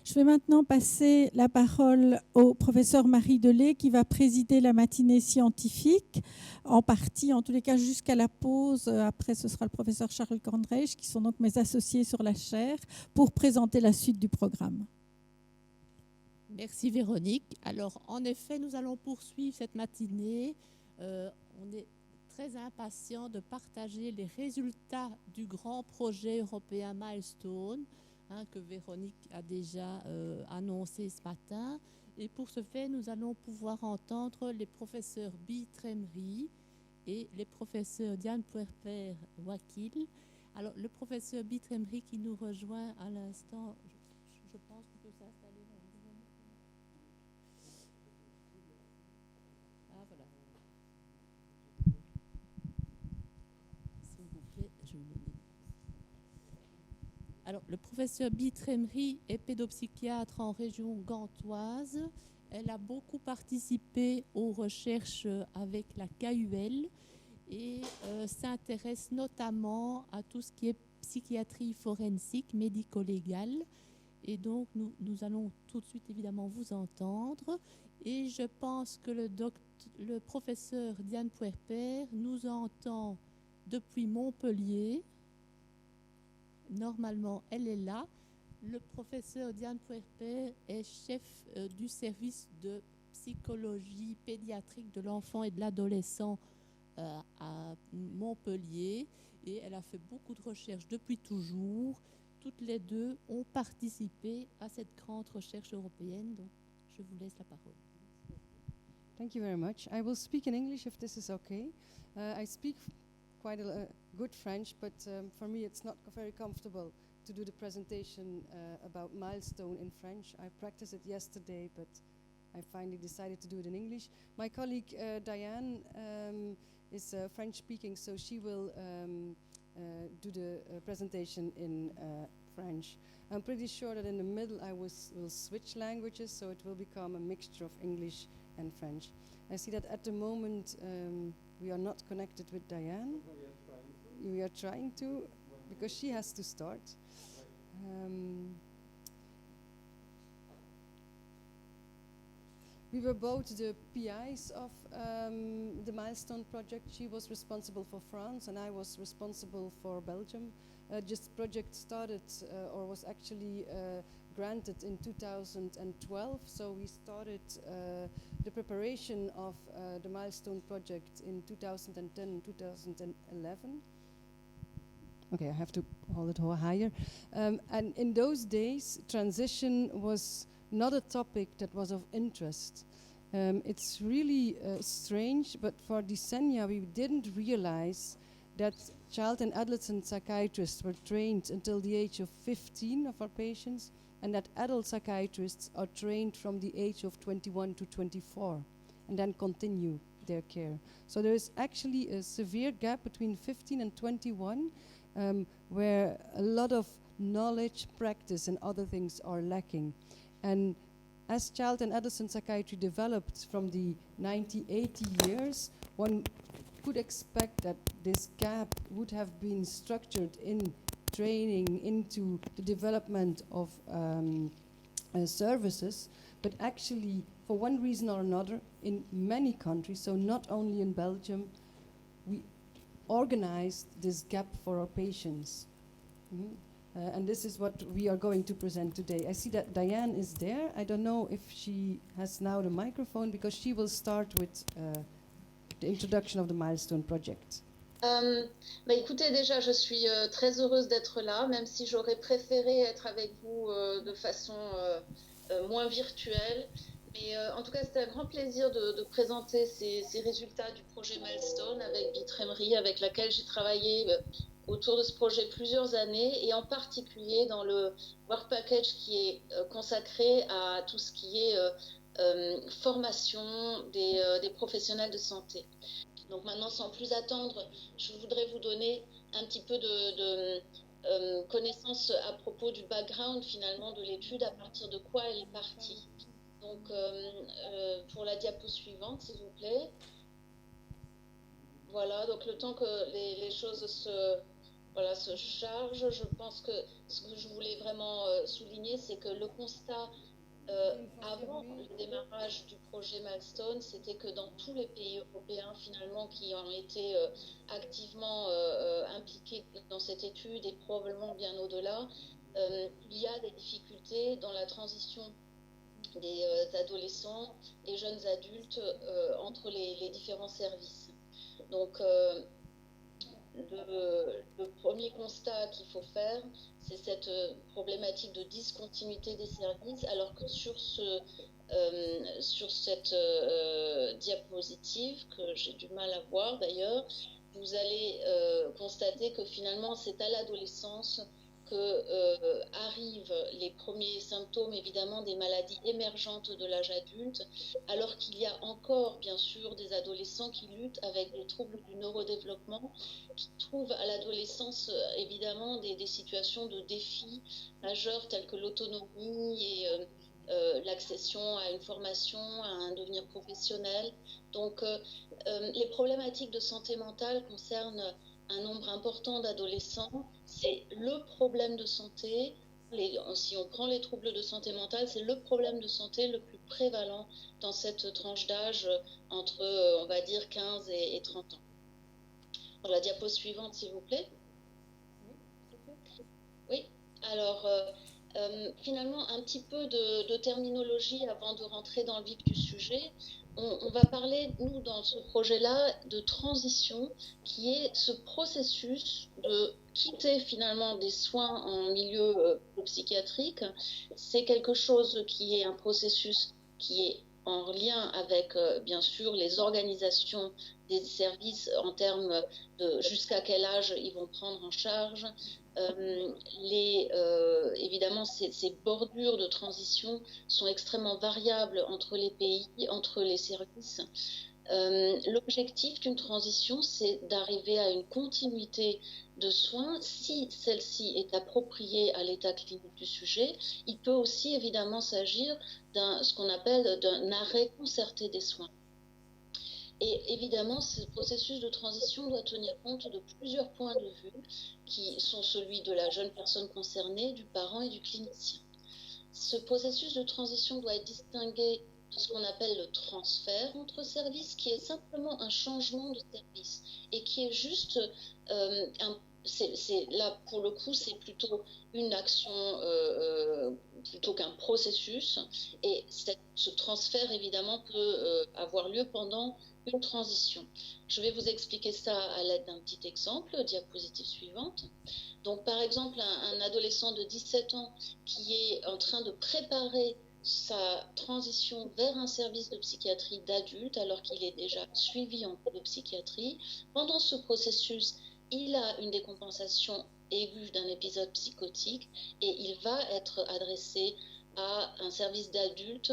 Je vais maintenant passer la parole au professeur Marie Delay qui va présider la matinée scientifique, en partie, en tous les cas jusqu'à la pause. Après, ce sera le professeur Charles Kandrejch, qui sont donc mes associés sur la chaire, pour présenter la suite du programme. Merci Véronique. Alors, en effet, nous allons poursuivre cette matinée. On est très impatient de partager les résultats du grand projet européen Milestone, que Véronique a déjà annoncé ce matin. Et pour ce fait, nous allons pouvoir entendre les professeurs Bi Tremri et les professeurs Diane Puerper-Wakil. Alors, le professeur Bi Tremri qui nous rejoint à l'instant, je pense qu'on peut s'installer dans le moment. Ah, voilà. S'il vous plaît, je me mets. Alors, le professeur Bi Tremri est pédopsychiatre en région gantoise. Elle a beaucoup participé aux recherches avec la KUL et s'intéresse notamment à tout ce qui est psychiatrie forensique, médico-légale. Et donc, nous allons tout de suite évidemment vous entendre. Et je pense que le professeur Diane Puerper nous entend depuis Montpellier. Normalement, elle est là. Le professeur Diane Puerper est chef du service de psychologie pédiatrique de l'enfant et de l'adolescent à Montpellier. Et elle a fait beaucoup de recherches depuis toujours. Toutes les deux ont participé à cette grande recherche européenne. Donc, je vous laisse la parole. Thank you very much. I will speak in English if this is okay. I speak quite a good French, but for me it's not very comfortable to do the presentation about Milestone in French. I practiced it yesterday, but I finally decided to do it in English. My colleague Diane is French speaking, so she will do the presentation in French. I'm pretty sure that in the middle I will switch languages, so it will become a mixture of English and French. I see that at the moment we are not connected with Diane. We are trying to, because she has to start. We were both the PIs of the Milestone project. She was responsible for France and I was responsible for Belgium. This project started or was actually granted in 2012, so we started the preparation of the Milestone project in 2010, 2011. Okay, I have to hold it higher. And in those days, transition was not a topic that was of interest. It's really strange, but for decennia we didn't realize that child and adolescent psychiatrists were trained until the age of 15 of our patients, and that adult psychiatrists are trained from the age of 21 to 24 and then continue their care. So there is actually a severe gap between 15 and 21 where a lot of knowledge, practice and other things are lacking. And as child and adolescent psychiatry developed from the 1980 years, one could expect that this gap would have been structured in training into the development of services, but actually for one reason or another in many countries, so not only in Belgium, we organized this gap for our patients. And this is what we are going to present today. I see that Diane is there. I don't know if she has now the microphone, because she will start with the introduction of the Milestone project. Écoutez, déjà, je suis très heureuse d'être là, même si j'aurais préféré être avec vous de façon moins virtuelle. Mais en tout cas, c'était un grand plaisir de présenter ces résultats du projet Milestone avec Bi Tremri, avec laquelle j'ai travaillé autour de ce projet plusieurs années, et en particulier dans le Work Package qui est consacré à tout ce qui est formation des professionnels de santé. Donc maintenant, sans plus attendre, je voudrais vous donner un petit peu de connaissances à propos du background finalement de l'étude, à partir de quoi elle est partie. Donc pour la diapo suivante, s'il vous plaît. Voilà, donc le temps que les choses voilà, se charge. Je pense que ce que je voulais vraiment souligner, c'est que le constat avant le démarrage du projet Milestone, c'était que dans tous les pays européens, finalement, qui ont été activement impliqués dans cette étude et probablement bien au-delà, il y a des difficultés dans la transition des adolescents et jeunes adultes entre les différents services. Donc, le premier constat qu'il faut faire, c'est cette problématique de discontinuité des services, alors que sur cette diapositive, que j'ai du mal à voir d'ailleurs, vous allez constater que finalement c'est à l'adolescence que arrivent les premiers symptômes évidemment des maladies émergentes de l'âge adulte, alors qu'il y a encore bien sûr des adolescents qui luttent avec des troubles du neurodéveloppement, qui trouvent à l'adolescence évidemment des situations de défis majeurs tels que l'autonomie et l'accession à une formation, à un devenir professionnel. Donc les problématiques de santé mentale concernent un nombre important d'adolescents. C'est le problème de santé, si on prend les troubles de santé mentale, c'est le problème de santé le plus prévalent dans cette tranche d'âge entre, on va dire, 15 et 30 ans. Pour la diapo suivante, s'il vous plaît. Oui, alors finalement, un petit peu de terminologie avant de rentrer dans le vif du sujet. On va parler, nous, dans ce projet-là, de transition, qui est ce processus de quitter finalement des soins en milieu psychiatrique. C'est quelque chose qui est un processus qui est en lien avec, bien sûr, les organisations des services en termes de jusqu'à quel âge ils vont prendre en charge. Évidemment, ces bordures de transition sont extrêmement variables entre les pays, entre les services. L'objectif d'une transition, c'est d'arriver à une continuité de soins si celle-ci est appropriée à l'état clinique du sujet. Il peut aussi évidemment s'agir ce qu'on appelle d'un arrêt concerté des soins. Et évidemment, ce processus de transition doit tenir compte de plusieurs points de vue qui sont celui de la jeune personne concernée, du parent et du clinicien. Ce processus de transition doit être distingué de ce qu'on appelle le transfert entre services, qui est simplement un changement de service et qui est juste là, pour le coup, c'est plutôt une action plutôt qu'un processus. Et ce transfert, évidemment, peut avoir lieu pendant une transition. Je vais vous expliquer ça à l'aide d'un petit exemple, diapositive suivante. Donc, par exemple, un adolescent de 17 ans qui est en train de préparer sa transition vers un service de psychiatrie d'adulte alors qu'il est déjà suivi en pédopsychiatrie. Pendant ce processus, il a une décompensation aiguë d'un épisode psychotique et il va être adressé à un service d'adulte,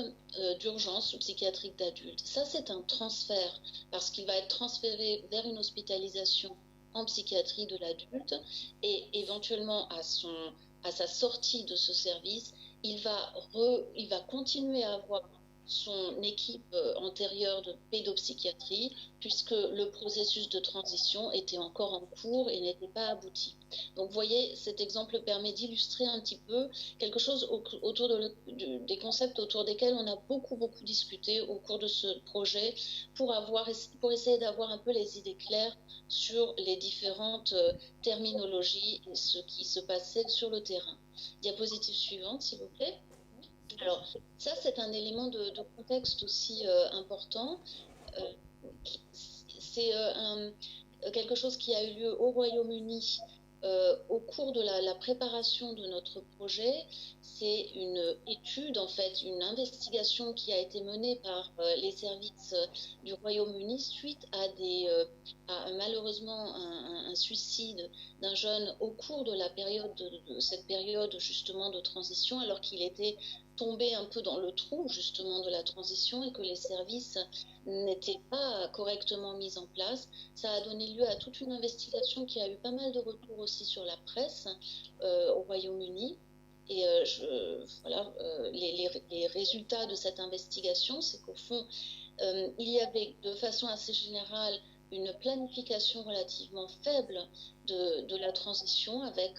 d'urgence ou psychiatrique d'adulte. Ça, c'est un transfert parce qu'il va être transféré vers une hospitalisation en psychiatrie de l'adulte et éventuellement à sa sortie de ce service, il va continuer à avoir son équipe antérieure de pédopsychiatrie puisque le processus de transition était encore en cours et n'était pas abouti. Donc vous voyez, cet exemple permet d'illustrer un petit peu quelque chose autour des concepts autour desquels on a beaucoup discuté au cours de ce projet pour essayer d'avoir un peu les idées claires sur les différentes terminologies et ce qui se passait sur le terrain. Diapositive suivante, s'il vous plaît. Alors, ça, c'est un élément de contexte aussi important. C'est quelque chose qui a eu lieu au Royaume-Uni au cours de la préparation de notre projet. C'est une étude, en fait, une investigation qui a été menée par les services du Royaume-Uni suite à malheureusement un suicide d'un jeune au cours de cette période justement de transition, alors qu'il était tombé un peu dans le trou justement de la transition et que les services n'étaient pas correctement mis en place. Ça a donné lieu à toute une investigation qui a eu pas mal de retours aussi sur la presse au Royaume-Uni. Et les résultats de cette investigation, c'est qu'au fond, il y avait de façon assez générale une planification relativement faible de la transition, avec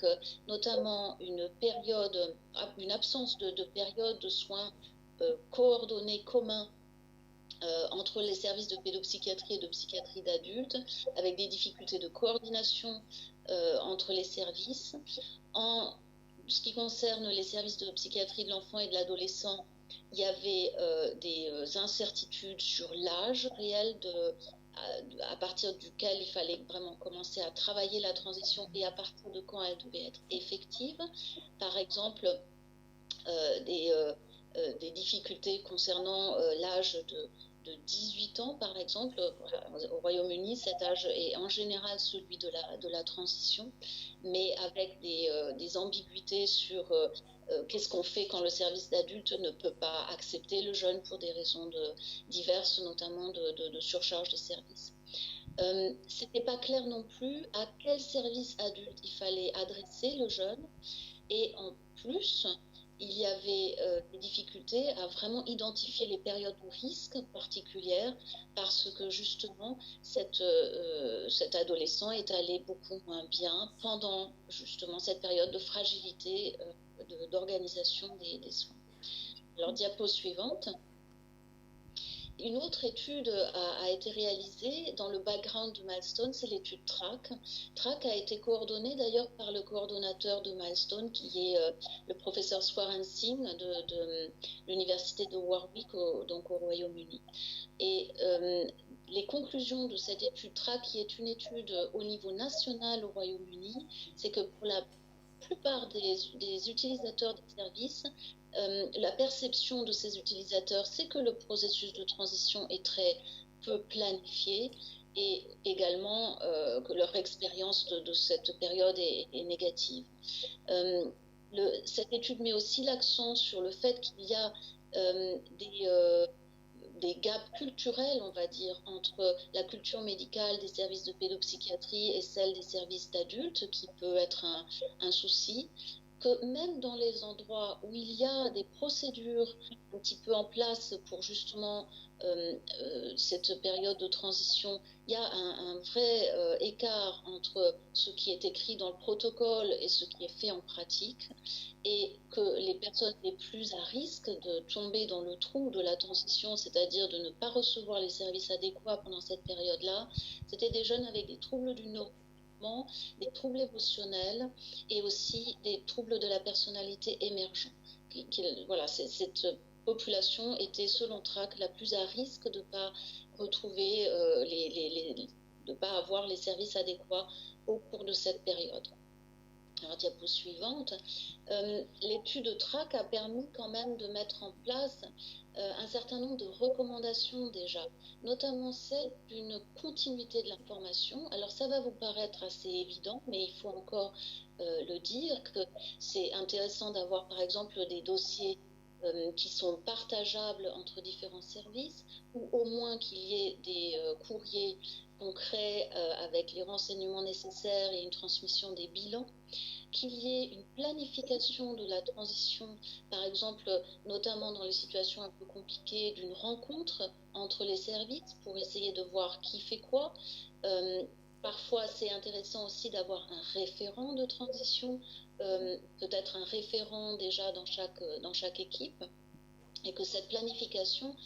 notamment une absence de période de soins coordonnés, communs, entre les services de pédopsychiatrie et de psychiatrie d'adultes, avec des difficultés de coordination entre les services. En ce qui concerne les services de psychiatrie de l'enfant et de l'adolescent, il y avait des incertitudes sur l'âge réel à partir duquel il fallait vraiment commencer à travailler la transition et à partir de quand elle devait être effective. Par exemple, des difficultés concernant l'âge de 18 ans, par exemple. Au Royaume-Uni, cet âge est en général celui de la transition, mais avec des ambiguïtés sur qu'est-ce qu'on fait quand le service d'adulte ne peut pas accepter le jeune pour des raisons diverses, notamment de surcharge des services. C'était pas clair non plus à quel service adulte il fallait adresser le jeune, et en plus, il y avait des difficultés à vraiment identifier les périodes de risque particulières, parce que justement cet adolescent est allé beaucoup moins bien pendant justement cette période de fragilité d'organisation des soins. Alors, diapo suivante. Une autre étude a été réalisée dans le background de Milestone, c'est l'étude TRAC. TRAC a été coordonnée d'ailleurs par le coordonnateur de Milestone, qui est le professeur Swaran Singh de l'université de Warwick, donc au Royaume-Uni. Et les conclusions de cette étude TRAC, qui est une étude au niveau national au Royaume-Uni, c'est que pour la plupart des utilisateurs des services, la perception de ces utilisateurs, c'est que le processus de transition est très peu planifié, et également que leur expérience de cette période est négative. Cette étude met aussi l'accent sur le fait qu'il y a des gaps culturels, on va dire, entre la culture médicale des services de pédopsychiatrie et celle des services d'adultes, qui peut être un souci. Que même dans les endroits où il y a des procédures un petit peu en place pour justement cette période de transition, il y a un vrai écart entre ce qui est écrit dans le protocole et ce qui est fait en pratique, et que les personnes les plus à risque de tomber dans le trou de la transition, c'est-à-dire de ne pas recevoir les services adéquats pendant cette période-là, c'était des jeunes avec des troubles du neuro, des troubles émotionnels et aussi des troubles de la personnalité émergents. Voilà, cette population était, selon TRAC, la plus à risque de ne pas retrouver, de ne pas avoir les services adéquats au cours de cette période. Alors, diapo suivante. L'étude TRAC a permis quand même de mettre en place un certain nombre de recommandations déjà, notamment celle d'une continuité de l'information. Alors ça va vous paraître assez évident, mais il faut encore le dire, que c'est intéressant d'avoir par exemple des dossiers qui sont partageables entre différents services, ou au moins qu'il y ait des courriers concrets avec les renseignements nécessaires et une transmission des bilans, qu'il y ait une planification de la transition, par exemple, notamment dans les situations un peu compliquées, d'une rencontre entre les services pour essayer de voir qui fait quoi. Parfois, c'est intéressant aussi d'avoir un référent de transition, peut-être un référent déjà dans chaque équipe, et que cette planification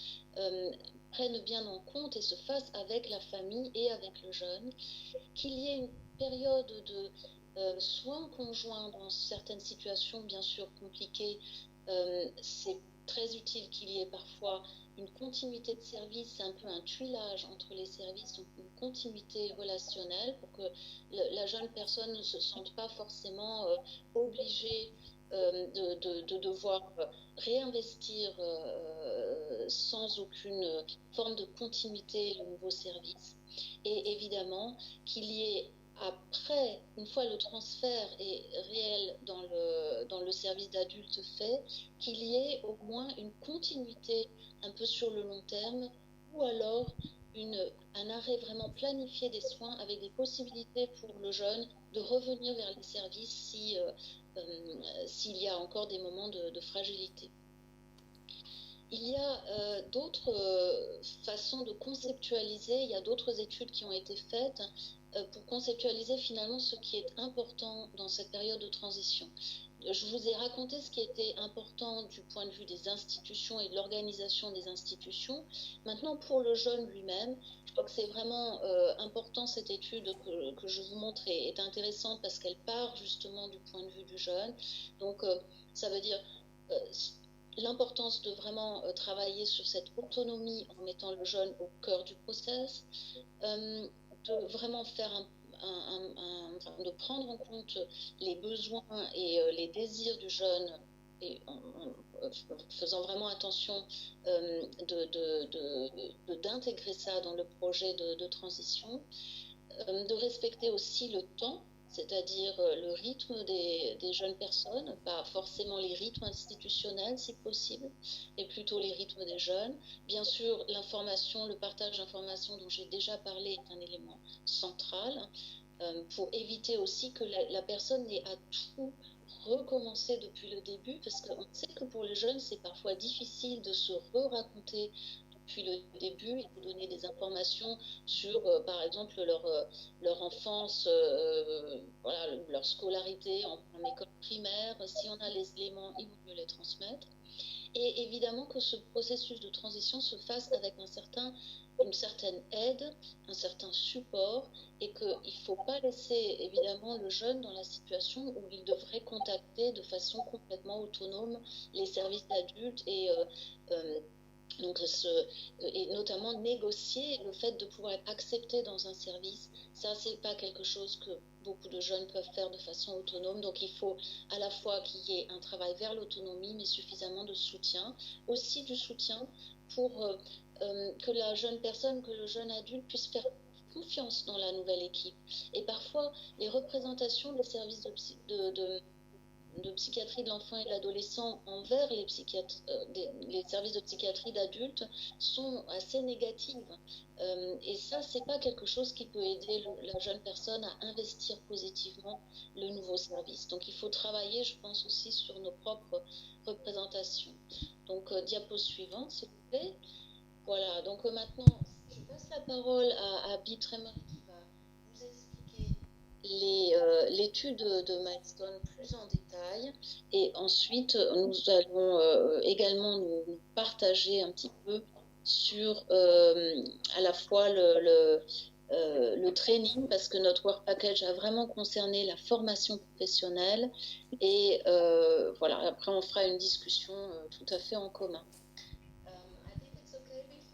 prenne bien en compte et se fasse avec la famille et avec le jeune, qu'il y ait une période de soins conjoints dans certaines situations bien sûr compliquées. C'est très utile qu'il y ait parfois une continuité de service, c'est un peu un tuilage entre les services, donc une continuité relationnelle pour que la jeune personne ne se sente pas forcément obligée de devoir réinvestir sans aucune forme de continuité le nouveau service. Et évidemment qu'il y ait, après, une fois le transfert est réel dans le service d'adulte fait, qu'il y ait au moins une continuité un peu sur le long terme, ou alors un arrêt vraiment planifié des soins avec des possibilités pour le jeune de revenir vers les services s'il y a encore des moments de fragilité. Il y a d'autres façons de conceptualiser, il y a d'autres études qui ont été faites pour conceptualiser finalement ce qui est important dans cette période de transition. Je vous ai raconté ce qui était important du point de vue des institutions et de l'organisation des institutions. Maintenant, pour le jeune lui-même, je crois que c'est vraiment important, cette étude que je vous montre est intéressante parce qu'elle part justement du point de vue du jeune. Donc, ça veut dire l'importance de vraiment travailler sur cette autonomie en mettant le jeune au cœur du process, de vraiment faire de prendre en compte les besoins et les désirs du jeune et en faisant vraiment attention d'intégrer ça dans le projet de transition, de respecter aussi le temps, c'est-à-dire le rythme des jeunes personnes, pas forcément les rythmes institutionnels si possible, mais plutôt les rythmes des jeunes. Bien sûr, l'information, le partage d'informations dont j'ai déjà parlé est un élément central pour éviter aussi que la personne n'ait à tout recommencer depuis le début, parce qu'on sait que pour les jeunes, c'est parfois difficile de se re-raconter depuis le début et de donner des informations sur, par exemple, leur enfance, voilà, leur scolarité en école primaire. Si on a les éléments, il vaut mieux les transmettre. Et évidemment que ce processus de transition se fasse avec une certaine aide, un certain support, et qu'il ne faut pas laisser évidemment le jeune dans la situation où il devrait contacter de façon complètement autonome les services d'adultes et notamment négocier le fait de pouvoir être accepté dans un service. Ça, c'est pas quelque chose que beaucoup de jeunes peuvent faire de façon autonome. Donc, il faut à la fois qu'il y ait un travail vers l'autonomie, mais suffisamment de soutien. Aussi du soutien pour que la jeune personne, que le jeune adulte puisse faire confiance dans la nouvelle équipe. Et parfois, les représentations des services de psychiatrie de l'enfant et de l'adolescent envers les services de psychiatrie d'adultes sont assez négatives. Et ça, c'est pas quelque chose qui peut aider la jeune personne à investir positivement le nouveau service. Donc, il faut travailler, je pense, aussi sur nos propres représentations. Donc, diapo suivante, s'il vous plaît. Voilà, donc maintenant, je passe la parole à Abby Tremont qui va vous expliquer l'étude de Milestone plus en détail, et ensuite nous allons également nous partager un petit peu sur à la fois le training, parce que notre work package a vraiment concerné la formation professionnelle, et voilà, après on fera une discussion tout à fait en commun.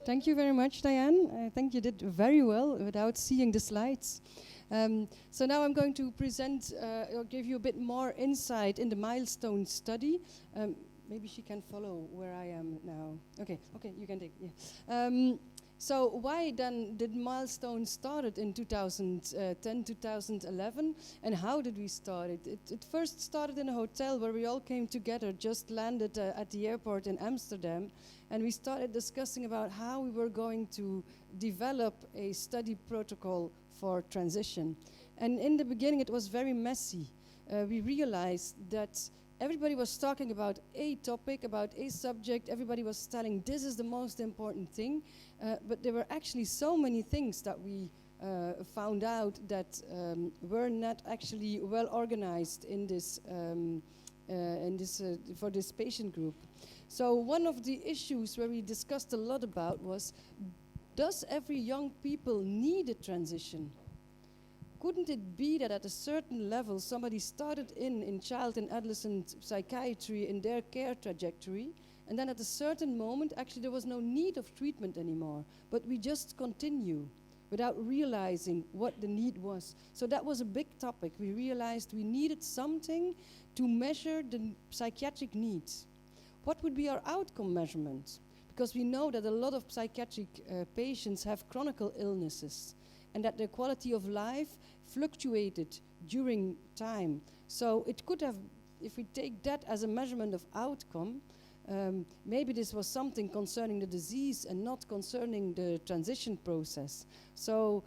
Thank you very much, Diane. I think you did very well without seeing the slides. So now I'm going to present or give you a bit more insight in the Milestone study. Maybe she can follow where I am now. Okay, you can take. Yeah. So why then did Milestone started in 2010, 2011, and how did we start it? It first started in a hotel where we all came together, just landed at the airport in Amsterdam, and we started discussing about how we were going to develop a study protocol for transition. And in the beginning it was very messy. We realized that everybody was talking about a topic, about a subject. Everybody was telling this is the most important thing. But there were actually so many things that we found out that were not actually well organized in this, for this patient group. So one of the issues where we discussed a lot about was, does every young people need a transition? Couldn't it be that at a certain level somebody started in child and adolescent psychiatry in their care trajectory, and then at a certain moment actually there was no need of treatment anymore, but we just continue without realizing what the need was. So that was a big topic. We realized we needed something to measure the psychiatric needs. What would be our outcome measurement? Because we know that a lot of psychiatric patients have chronic illnesses, and that their quality of life fluctuated during time. So it could have, if we take that as a measurement of outcome, maybe this was something concerning the disease and not concerning the transition process. So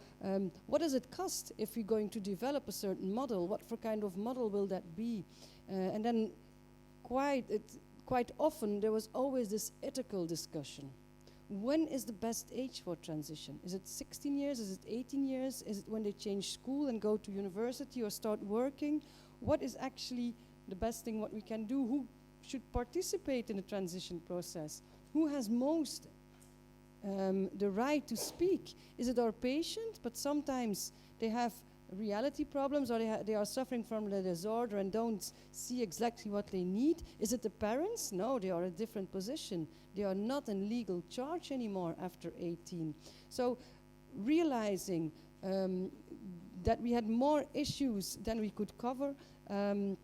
what does it cost if we're going to develop a certain model? What for kind of model will that be? And then quite quite often there was always this ethical discussion. When is the best age for transition? Is it 16 years? Is it 18 years? Is it when they change school and go to university or start working? What is actually the best thing what we can do? Who should participate in the transition process? Who has most the right to speak? Is it our patient? But sometimes they have reality problems, or they are suffering from the disorder and don't see exactly what they need. Is it the parents? No, they are a different position. They are not in legal charge anymore after 18. So realizing that we had more issues than we could cover, and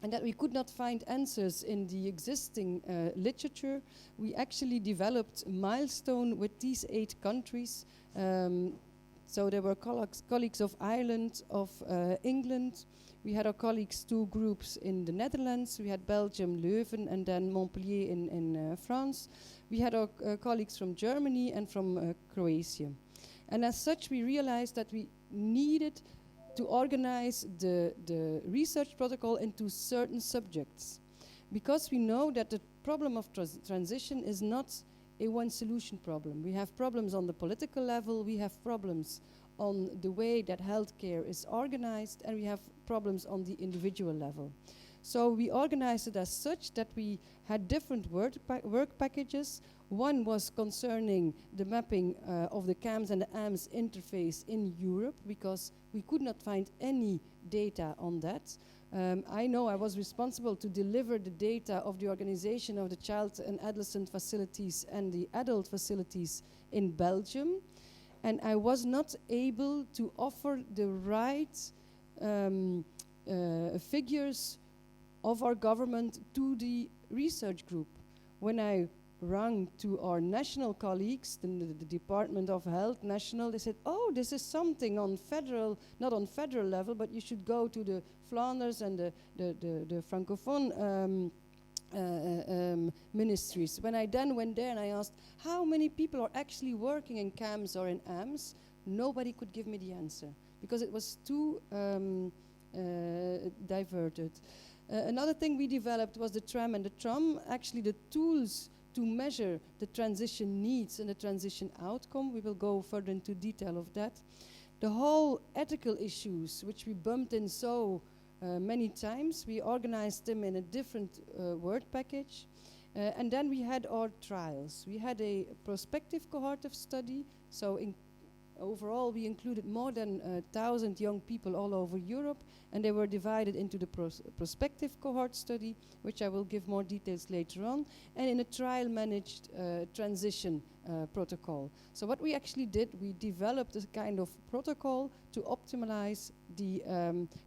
that we could not find answers in the existing literature, we actually developed Milestone with these 8 countries. So there were colleagues of Ireland, of England. We had our colleagues 2 groups in the Netherlands. We had Belgium, Leuven, and then Montpellier in France. We had our colleagues from Germany and from Croatia. And as such, we realized that we needed to organize the research protocol into certain subjects, because we know that the problem of transition is not a one solution problem. We have problems on the political level, we have problems on the way that healthcare is organized, and we have problems on the individual level. So we organized it as such that we had different work packages. One was concerning the mapping of the CAMS and the AMS interface in Europe, because we could not find any data on that. I know I was responsible to deliver the data of the organization of the child and adolescent facilities and the adult facilities in Belgium, and I was not able to offer the right figures of our government to the research group. When I rang to our national colleagues, the Department of Health National, they said, oh, this is something on federal, not on federal level, but you should go to the Flanders and the Francophone ministries. When I then went there and I asked, how many people are actually working in CAMS or in AMS? Nobody could give me the answer, because it was too diverted. Another thing we developed was the TRAM and the TRUM, actually the tools to measure the transition needs and the transition outcome. We will go further into detail of that. The whole ethical issues, which we bumped in so many times, we organized them in a different word package. And then we had our trials. We had a prospective cohort of study, so overall we included more than 1,000 young people all over Europe, and they were divided into the prospective cohort study, which I will give more details later on, and in a trial managed transition protocol. So what we actually did, we developed a kind of protocol to optimize the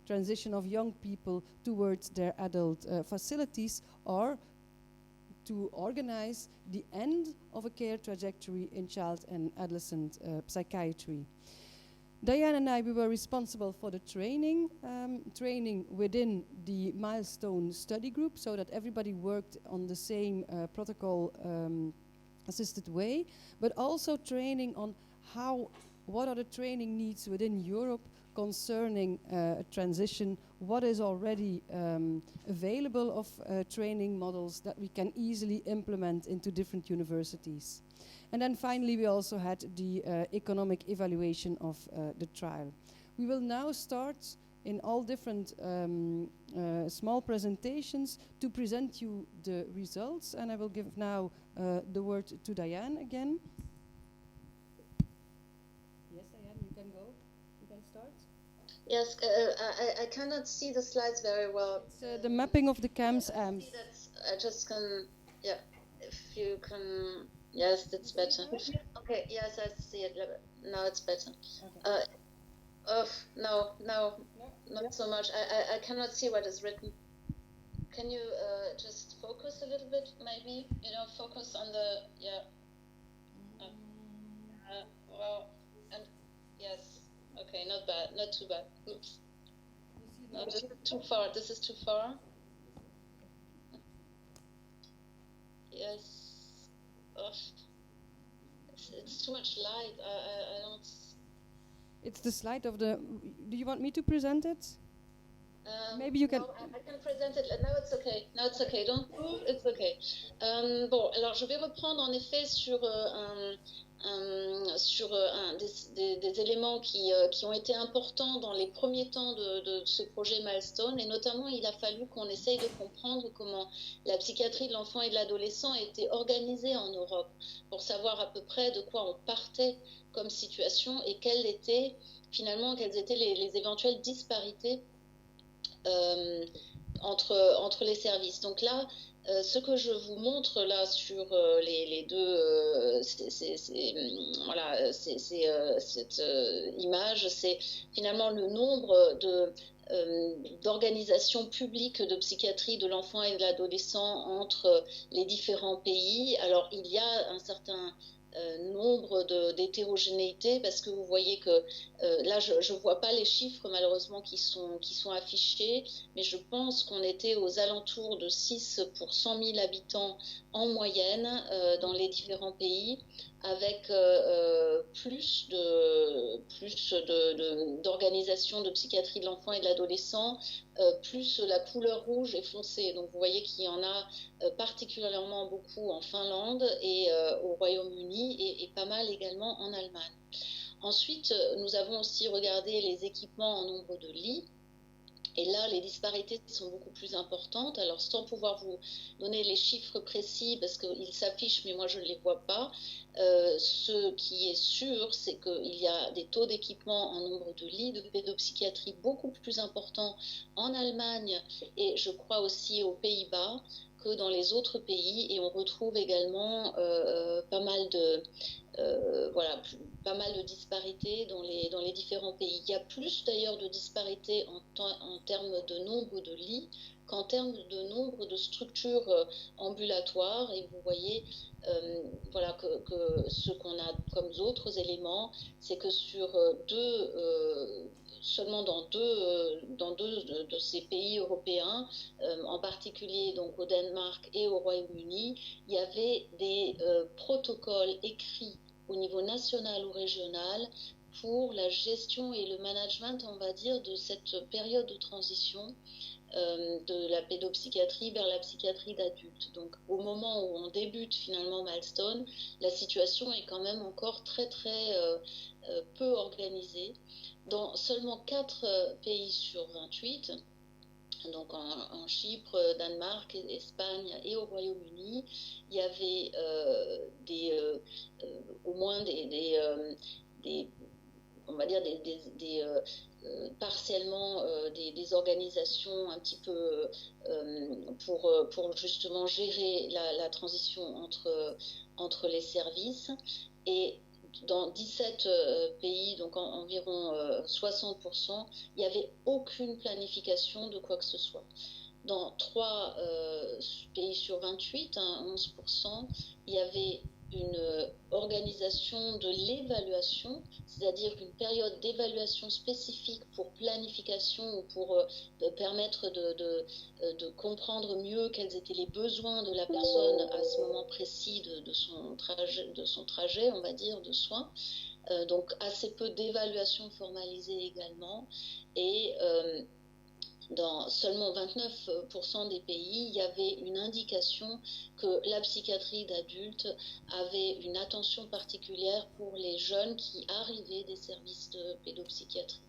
transition of young people towards their adult facilities, or to organize the end of a care trajectory in child and adolescent psychiatry. Diane and I, we were responsible for the training within the Milestone study group, so that everybody worked on the same protocol assisted way, but also training on what are the training needs within Europe concerning transition, what is already available of training models that we can easily implement into different universities. And then finally we also had the economic evaluation of the trial. We will now start in all different small presentations to present you the results, and I will give now the word to Diane again. Yes, Diane, you can go. You can start. Yes, I cannot see the slides very well. It's the mapping of the CAMS AMS. I just can, yeah, if you can, yes, that's better. Okay, yes, I see it. Now it's better. Okay. No, not so much. I cannot see what is written. Can you just focus a little bit, maybe? You know, focus on the, yeah. Well, and yes. Okay, not bad, not too bad. Oops. No, this is too far. This is too far. Yes. Ugh. It's too much light. I don't. It's the slide of the. Do you want me to present it? Maybe you can. No, I can present it. No, it's okay. No, it's okay. Don't move. It's okay. Bon, alors je vais reprendre en effet sur des éléments qui ont été importants dans les premiers temps de ce projet Milestone, et notamment il a fallu qu'on essaye de comprendre comment la psychiatrie de l'enfant et de l'adolescent était organisée en Europe, pour savoir à peu près de quoi on partait comme situation et quelles étaient les éventuelles disparités entre les services. Donc là, ce que je vous montre là sur les deux, cette image, c'est finalement le nombre d'organisations publiques de psychiatrie de l'enfant et de l'adolescent entre les différents pays. Alors il y a un certain nombre d'hétérogénéité, parce que vous voyez que là je ne vois pas les chiffres malheureusement qui sont affichés, mais je pense qu'on était aux alentours de 6 pour 100 000 habitants en moyenne dans les différents pays, avec plus d'organisations de psychiatrie de l'enfant et de l'adolescent, plus la couleur rouge et foncée. Donc vous voyez qu'il y en a particulièrement beaucoup en Finlande et au Royaume-Uni, et pas mal également en Allemagne. Ensuite, nous avons aussi regardé les équipements en nombre de lits. Et là, les disparités sont beaucoup plus importantes. Alors, sans pouvoir vous donner les chiffres précis, parce qu'ils s'affichent, mais moi, je ne les vois pas, ce qui est sûr, c'est qu'il y a des taux d'équipement en nombre de lits de pédopsychiatrie beaucoup plus importants en Allemagne, et je crois aussi aux Pays-Bas, que dans les autres pays. Et on retrouve également pas mal de disparités dans les différents pays. Il y a plus d'ailleurs de disparités en termes de nombre de lits qu'en termes de nombre de structures ambulatoires. Et vous voyez que ce qu'on a comme autres éléments, c'est que sur seulement dans deux de ces pays européens, en particulier donc au Danemark et au Royaume-Uni, il y avait des protocoles écrits au niveau national ou régional pour la gestion et le management, on va dire, de cette période de transition de la pédopsychiatrie vers la psychiatrie d'adulte. Donc au moment où on débute finalement Milestone, la situation est quand même encore très peu organisée. Dans seulement 4 pays sur 28, donc en Chypre, Danemark, Espagne et au Royaume-Uni, il y avait au moins partiellement des organisations un petit peu pour justement gérer la transition entre les services. Et dans 17 pays, donc environ 60%, il n'y avait aucune planification de quoi que ce soit. Dans 3 pays sur 28, 11%, il y avait une organisation de l'évaluation, c'est-à-dire une période d'évaluation spécifique pour planification ou pour permettre de comprendre mieux quels étaient les besoins de la personne à ce moment précis de son trajet, on va dire, de soins. Donc assez peu d'évaluation formalisée également. Et dans seulement 29% des pays, il y avait une indication que la psychiatrie d'adulte avait une attention particulière pour les jeunes qui arrivaient des services de pédopsychiatrie.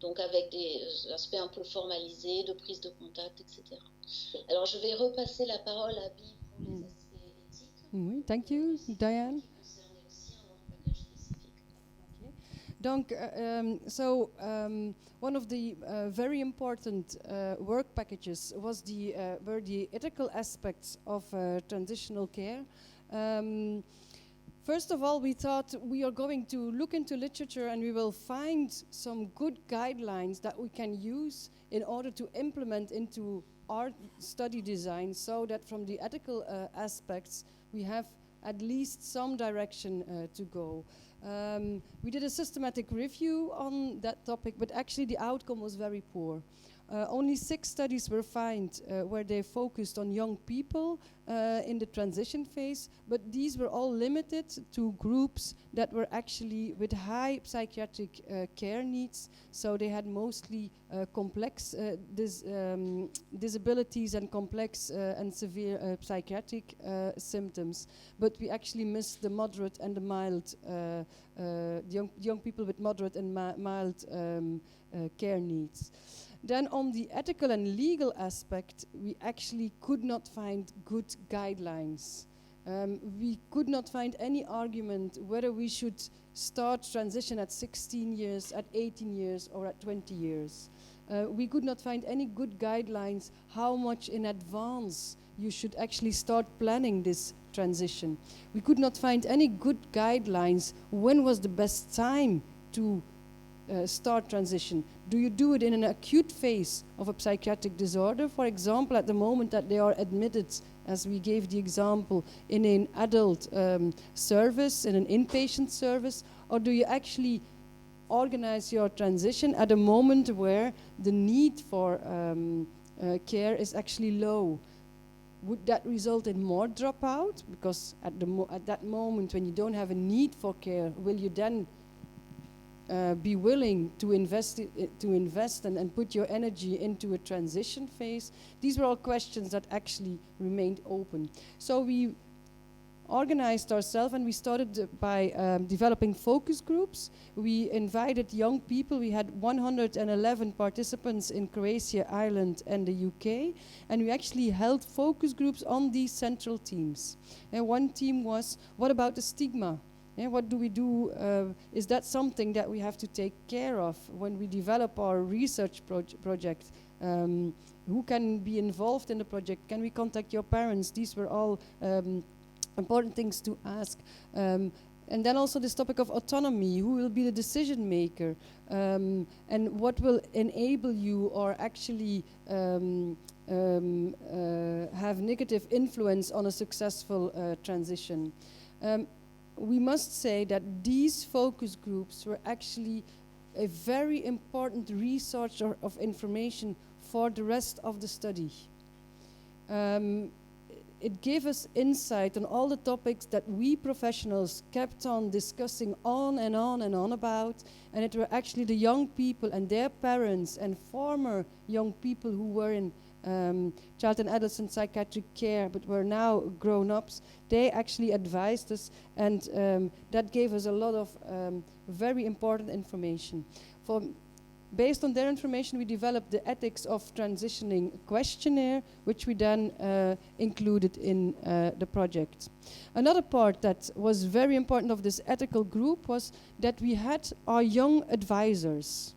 Donc avec des aspects un peu formalisés, de prise de contact, etc. Alors je vais repasser la parole à Bi pour les aspects éthiques. Oui, thank you, Diane. Donc, one of the very important work packages was were the ethical aspects of transitional care. First of all, we thought we are going to look into literature and we will find some good guidelines that we can use in order to implement into our study design, so that from the ethical aspects we have at least some direction to go. We did a systematic review on that topic, but actually the outcome was very poor. Only 6 studies were found where they focused on young people in the transition phase, but these were all limited to groups that were actually with high psychiatric care needs. So they had mostly complex disabilities and complex and severe psychiatric symptoms. But we actually missed the moderate and the mild, the young people with moderate and mild care needs. Then on the ethical and legal aspect, we actually could not find good guidelines. We could not find any argument whether we should start transition at 16 years, at 18 years, or at 20 years. We could not find any good guidelines how much in advance you should actually start planning this transition. We could not find any good guidelines when was the best time to start transition. Do you do it in an acute phase of a psychiatric disorder, for example, at the moment that they are admitted, as we gave the example, in an adult service, in an inpatient service, or do you actually organize your transition at a moment where the need for care is actually low? Would that result in more dropout? Because at that moment when you don't have a need for care, will you then be willing to invest and put your energy into a transition phase? These were all questions that actually remained open. So we organized ourselves and we started by developing focus groups. We invited young people. We had 111 participants in Croatia, Ireland, and the UK. And we actually held focus groups on these central themes. And one theme was, what about the stigma? Yeah, what do we do? Is that something that we have to take care of when we develop our research project? Who can be involved in the project? Can we contact your parents? These were all important things to ask. And then also this topic of autonomy. Who will be the decision maker? And what will enable you or actually have negative influence on a successful transition? We must say that these focus groups were actually a very important resource of information for the rest of the study. It gave us insight on all the topics that we professionals kept on discussing on and on and on about, and it were actually the young people and their parents and former young people who were in child and adolescent psychiatric care but were now grown-ups. They actually advised us, and that gave us a lot of very important information. Based on their information, we developed the Ethics of Transitioning questionnaire, which we then included in the project. Another part that was very important of this ethical group was that we had our young advisors.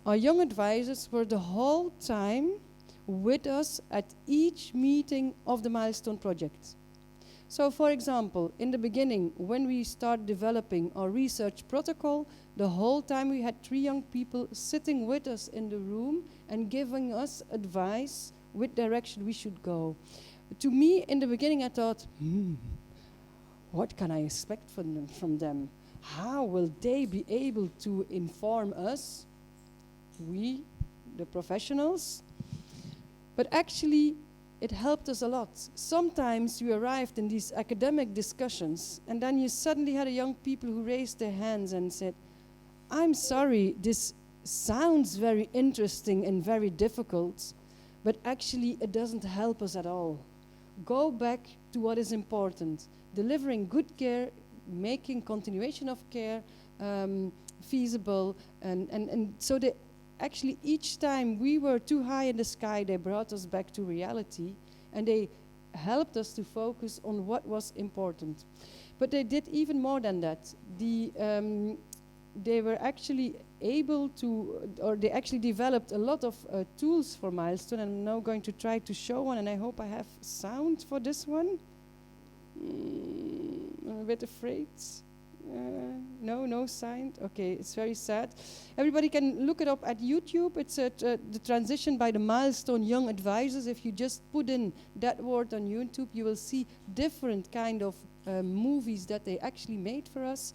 Our young advisors were the whole time with us at each meeting of the Milestone project. So for example, in the beginning, when we started developing our research protocol, the whole time we had 3 young people sitting with us in the room and giving us advice which direction we should go. To me, in the beginning, I thought, what can I expect from them? How will they be able to inform us, we, the professionals? But actually, it helped us a lot. Sometimes you arrived in these academic discussions, and then you suddenly had young people who raised their hands and said, I'm sorry, this sounds very interesting and very difficult, but actually it doesn't help us at all. Go back to what is important. Delivering good care, making continuation of care feasible, and so they actually, each time we were too high in the sky, they brought us back to reality, and they helped us to focus on what was important. But they did even more than that. They were actually able to, or they actually developed a lot of tools for Milestone. I'm now going to try to show one, and I hope I have sound for this one. I'm a bit afraid. No sound. Okay, it's very sad. Everybody can look it up at YouTube. It's the transition by the Milestone Young Advisors. If you just put in that word on YouTube, you will see different kind of movies that they actually made for us.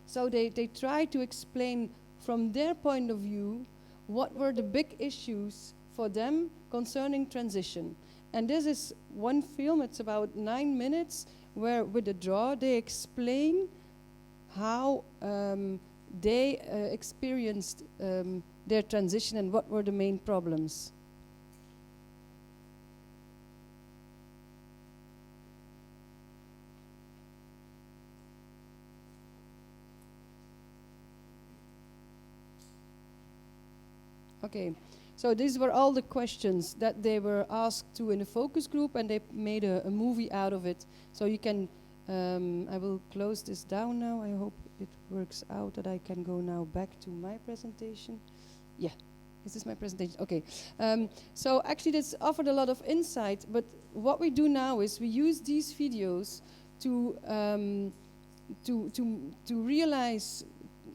So they try to explain from their point of view what were the big issues for them concerning transition. And this is one film, it's about 9 minutes, where with a draw they explain how they experienced their transition and what were the main problems. Okay, so these were all the questions that they were asked to in a focus group, and they made a movie out of it. So you can, I will close this down now. I hope it works out that I can go now back to my presentation. Yeah, is this my presentation? Okay, so actually this offered a lot of insight, but what we do now is we use these videos to realize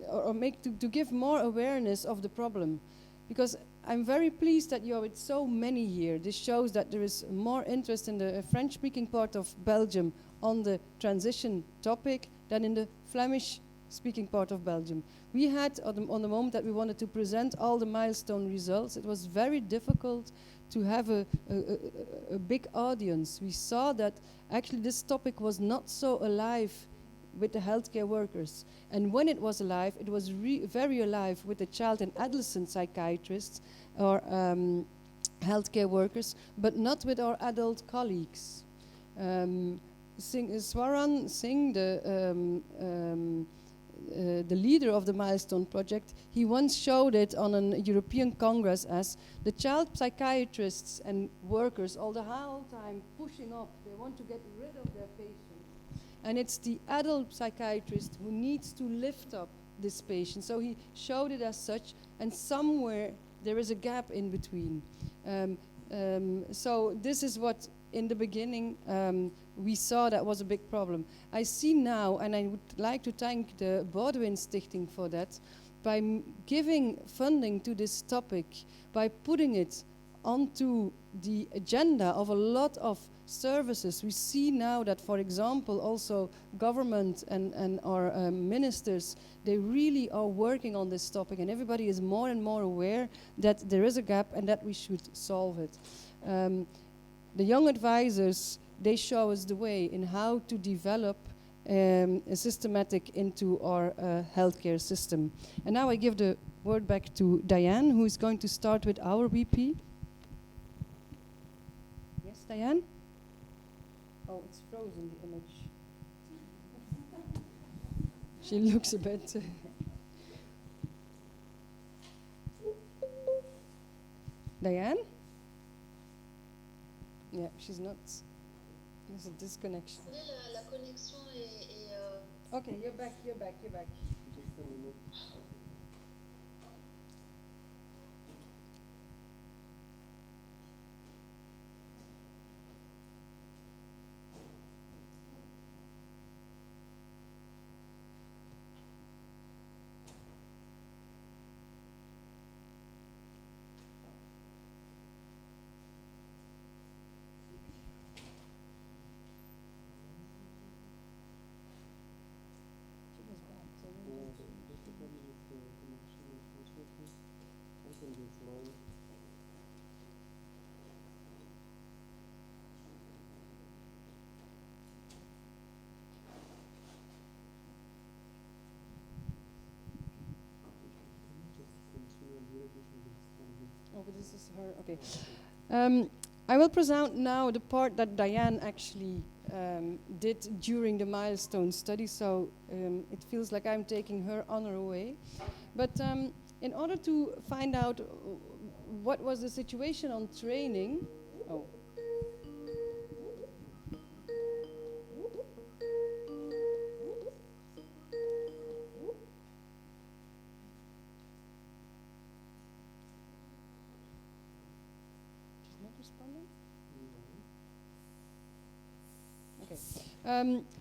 or to give more awareness of the problem. Because I'm very pleased that you are with so many here. This shows that there is more interest in the French-speaking part of Belgium on the transition topic than in the Flemish-speaking part of Belgium. We had, on the moment that we wanted to present all the milestone results, it was very difficult to have a big audience. We saw that actually this topic was not so alive with the healthcare workers. And when it was alive, it was very alive with the child and adolescent psychiatrists or healthcare workers, but not with our adult colleagues. Swaran Singh, the leader of the Milestone Project, he once showed it on a European Congress as the child psychiatrists and workers all the whole time pushing up. They want to get rid of their patients. And it's the adult psychiatrist who needs to lift up this patient. So he showed it as such, and somewhere there is a gap in between. So this is what, in the beginning, we saw that was a big problem. I see now, and I would like to thank the Baudouin Stichting for that, by giving funding to this topic, by putting it onto the agenda of a lot of services. We see now that, for example, also government and our ministers, they really are working on this topic, and everybody is more and more aware that there is a gap and that we should solve it. The young advisors, they show us the way in how to develop a systematic into our healthcare system. And now I give the word back to Diane, who is going to start with our VP. Yes, Diane? Oh, it's frozen, the image. She looks a bit... Diane? Yeah, she's not... There's a disconnection. La connexion est Okay, you're back. Oh, but this is her. Okay. I will present now the part that Diane actually did during the milestone study, so it feels like I'm taking her honor away. But in order to find out what was the situation on training,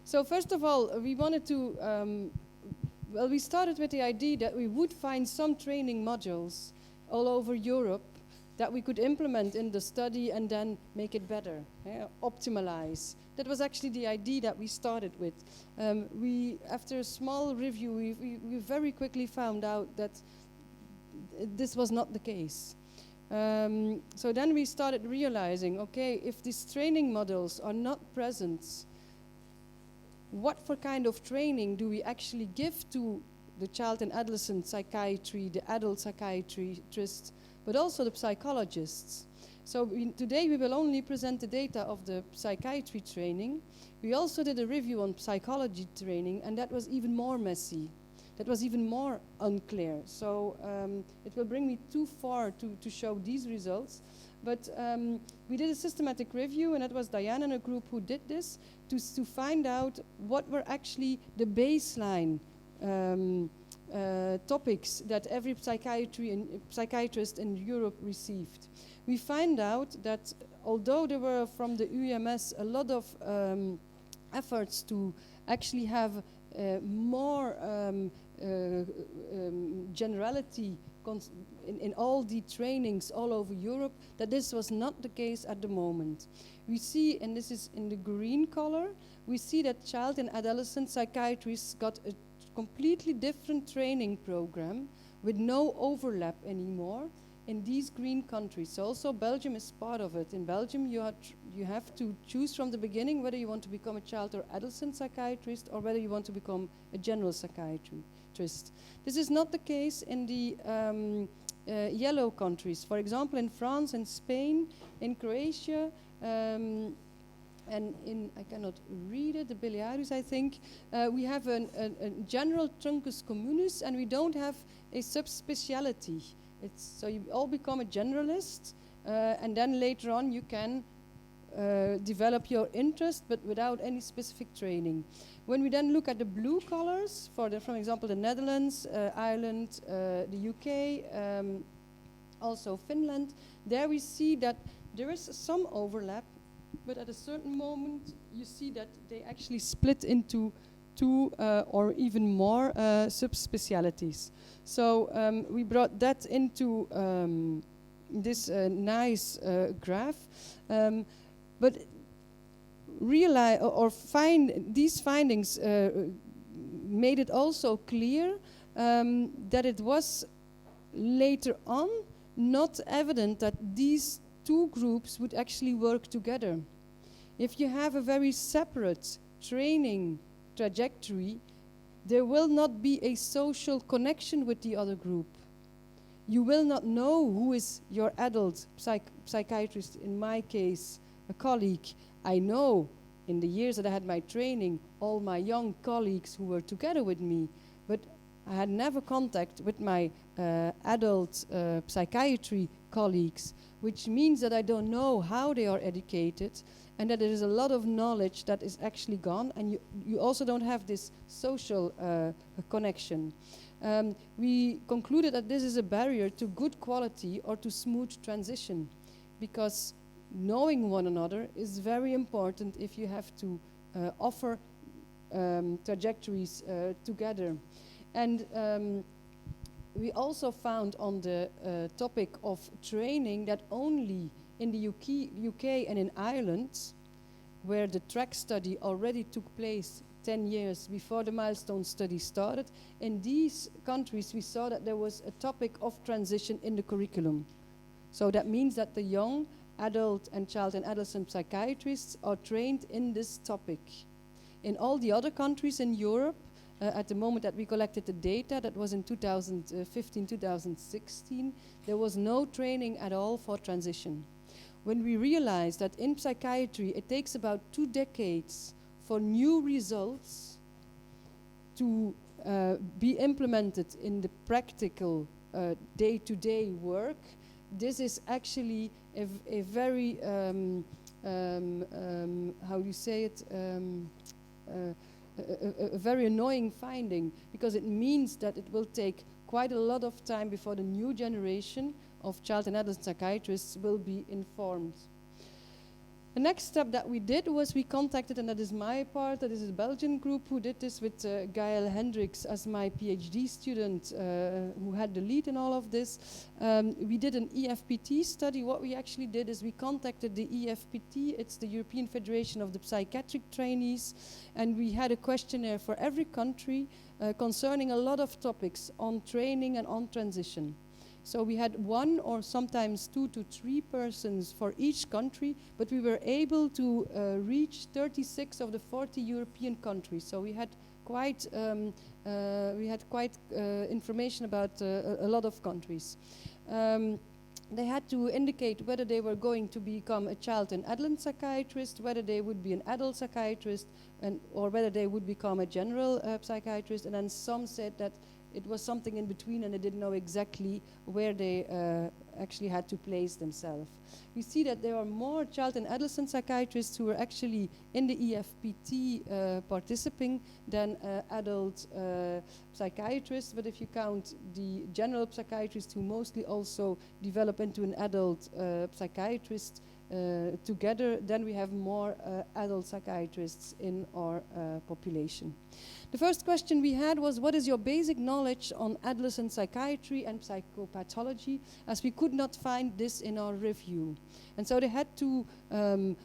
so first of all, we wanted to, well, we started with the idea that we would find some training modules all over Europe that we could implement in the study and then make it better, optimize. That was actually the idea that we started with. After a small review, we very quickly found out that this was not the case. So then we started realizing, okay, if these training models are not present, what for kind of training do we actually give to the child and adolescent psychiatry, the adult psychiatrists, but also the psychologists? So today we will only present the data of the psychiatry training. We also did a review on psychology training, and that was even more messy. That was even more unclear. So it will bring me too far to show these results. But we did a systematic review, and it was Diane and a group who did this to find out what were actually the baseline topics that every psychiatrist in Europe received. We find out that although there were from the UMS a lot of efforts to actually have more generality in all the trainings all over Europe, that this was not the case at the moment. We see, and this is in the green color, we see that child and adolescent psychiatrists got a completely different training program with no overlap anymore in these green countries. So also Belgium is part of it. In Belgium you have to choose from the beginning whether you want to become a child or adolescent psychiatrist or whether you want to become a general psychiatrist. This is not the case in the yellow countries. For example, in France and Spain, in Croatia, and in, I cannot read it, the Baleares, I think, we have a general truncus communis, and we don't have a subspeciality. So you all become a generalist, and then later on you can develop your interest, but without any specific training. When we then look at the blue colors, for example, the Netherlands, Ireland, the UK, also Finland, there we see that there is some overlap, but at a certain moment you see that they actually split into two or even more subspecialties. So we brought that into this nice graph, but realize or find these findings made it also clear that it was later on not evident that these two groups would actually work together. If you have a very separate training trajectory, there will not be a social connection with the other group. You will not know who is your adult psychiatrist, in my case, a colleague. I know in the years that I had my training, all my young colleagues who were together with me, but I had never contact with my adult psychiatry colleagues, which means that I don't know how they are educated, and that there is a lot of knowledge that is actually gone, and you also don't have this social connection. We concluded that this is a barrier to good quality or to smooth transition, because knowing one another is very important if you have to offer trajectories together. And we also found on the topic of training that only in the UK and in Ireland, where the track study already took place 10 years before the milestone study started, in these countries we saw that there was a topic of transition in the curriculum. So that means that the young adult and child and adolescent psychiatrists are trained in this topic. In all the other countries in Europe, at the moment that we collected the data, that was in 2015-2016, there was no training at all for transition. When we realized that in psychiatry it takes about 2 decades for new results to be implemented in the practical day-to-day work, this is actually a very, how do you say it, a very annoying finding, because it means that it will take quite a lot of time before the new generation of child and adolescent psychiatrists will be informed. The next step that we did was we contacted, and that is my part, that is a Belgian group who did this with Gaël Hendricks as my PhD student who had the lead in all of this. We did an EFPT study. What we actually did is we contacted the EFPT, it's the European Federation of the Psychiatric Trainees, and we had a questionnaire for every country concerning a lot of topics on training and on transition. So we had 1 or sometimes 2 to 3 persons for each country, but we were able to reach 36 of the 40 European countries. So we had quite information about a lot of countries. They had to indicate whether they were going to become a child and adolescent psychiatrist, whether they would be an adult psychiatrist, or whether they would become a general psychiatrist. And then some said that it was something in between and they didn't know exactly where they actually had to place themselves. We see that there are more child and adolescent psychiatrists who are actually in the EFPT participating than adult psychiatrists. But if you count the general psychiatrists who mostly also develop into an adult psychiatrist together, then we have more adult psychiatrists in our population. The first question we had was, what is your basic knowledge on adolescent psychiatry and psychopathology, as we could not find this in our review. And so they had to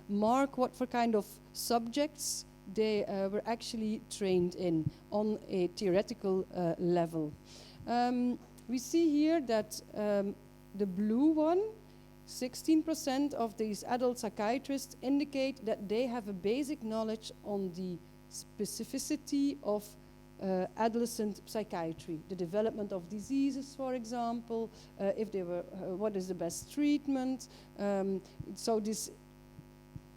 mark what for kind of subjects they were actually trained in on a theoretical level. We see here that the blue one, 16% of these adult psychiatrists indicate that they have a basic knowledge on the specificity of adolescent psychiatry, the development of diseases, for example, if they were, what is the best treatment. So this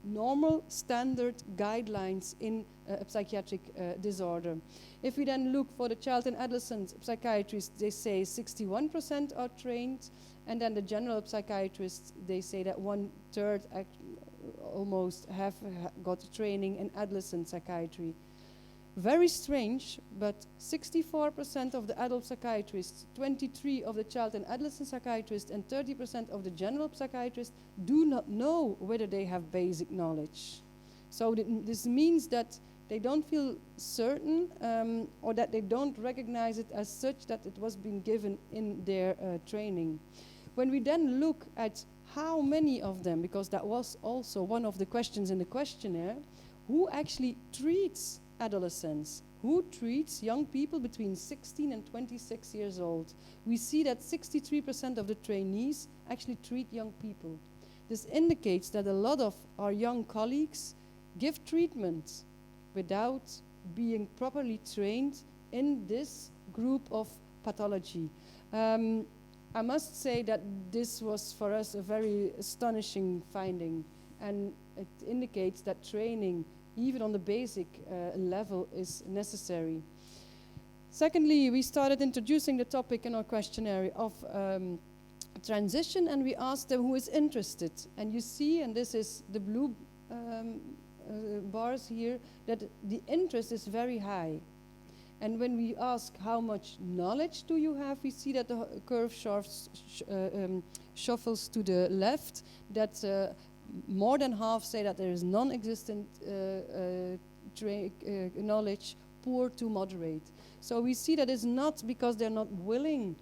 normal standard guidelines in a psychiatric disorder. If we then look for the child and adolescent psychiatrists, they say 61% are trained, and then the general psychiatrists, they say that 1/3 almost have got training in adolescent psychiatry. Very strange, but 64% of the adult psychiatrists, 23% of the child and adolescent psychiatrists, and 30% of the general psychiatrists do not know whether they have basic knowledge. So this means that they don't feel certain or that they don't recognize it as such that it was being given in their training. When we then look at how many of them, because that was also one of the questions in the questionnaire, who actually treats adolescents, who treats young people between 16 and 26 years old, we see that 63% of the trainees actually treat young people. This indicates that a lot of our young colleagues give treatment without being properly trained in this group of pathology. I must say that this was for us a very astonishing finding, and it indicates that training, even on the basic level, is necessary. Secondly, we started introducing the topic in our questionnaire of transition, and we asked them who is interested. And you see, and this is the blue bars here, that the interest is very high. And when we ask how much knowledge do you have, we see that the curve shuffles to the left, that more than half say that there is non-existent knowledge, poor to moderate. So we see that it's not because they're not willing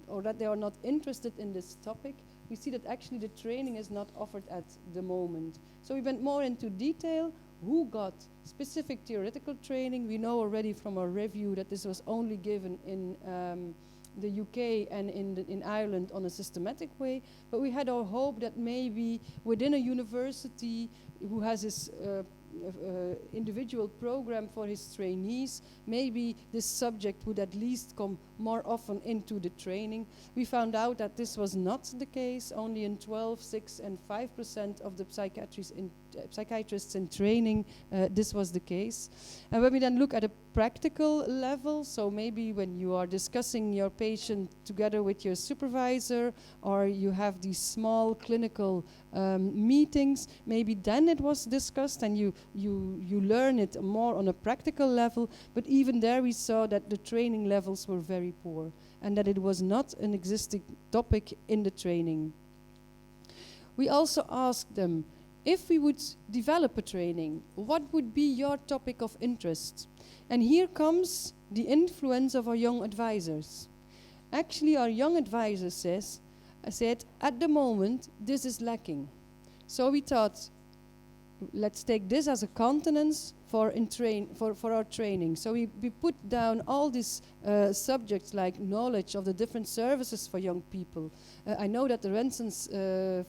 or that they are not interested in this topic. We see that actually the training is not offered at the moment. So we went more into detail. Who got specific theoretical training? We know already from our review that this was only given in the UK and in Ireland on a systematic way, but we had our hope that maybe within a university who has this individual program for his trainees, maybe this subject would at least come more often into the training. We found out that this was not the case. Only in 12%, 6%, and 5% of the psychiatrists in training this was the case. And when we then look at a practical level, so maybe when you are discussing your patient together with your supervisor, or you have these small clinical meetings, maybe then it was discussed and you learn it more on a practical level, but even there we saw that the training levels were very poor and that it was not an existing topic in the training. We also asked them, if we would develop a training, what would be your topic of interest? And here comes the influence of our young advisors. Actually, our young advisor said, at the moment, this is lacking. So we thought, let's take this as a countenance for our training. So we put down all these subjects like knowledge of the different services for young people. I know that the Rensens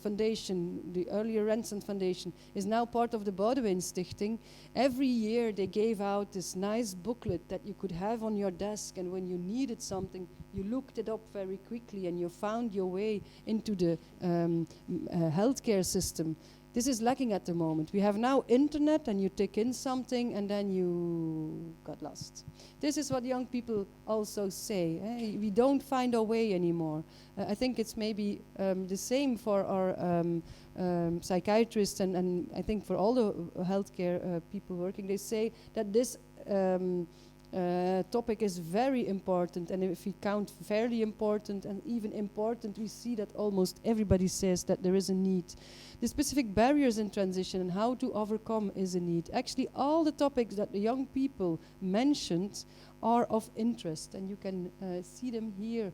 Foundation, the earlier Rensen Foundation, is now part of the Bodewijn Stichting. Every year they gave out this nice booklet that you could have on your desk, and when you needed something, you looked it up very quickly and you found your way into the healthcare system. This is lacking at the moment. We have now internet, and you take in something and then you got lost. This is what young people also say. We don't find our way anymore. I think it's maybe the same for our psychiatrists and I think for all the healthcare people working. They say that this topic is very important, and if we count fairly important and even important, we see that almost everybody says that there is a need. The specific barriers in transition and how to overcome is a need. Actually, all the topics that the young people mentioned are of interest, and you can see them here.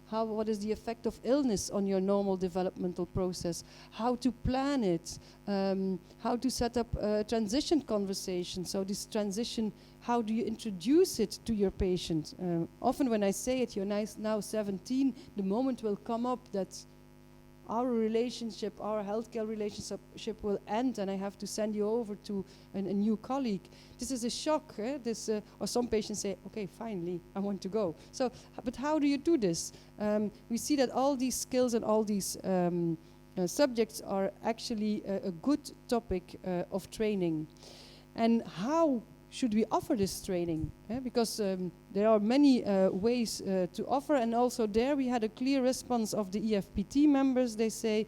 What is the effect of illness on your normal developmental process? How to plan it? How to set up a transition conversation? So this transition, how do you introduce it to your patient? Often when I say it, you're now 17, the moment will come up that our relationship, our healthcare relationship will end, and I have to send you over to a new colleague. This is a shock. Or some patients say, okay, finally, I want to go. So, but how do you do this? We see that all these skills and all these subjects are actually a good topic of training. And how should we offer this training? Because there are many ways to offer, and also there we had a clear response of the EFPT members. They say,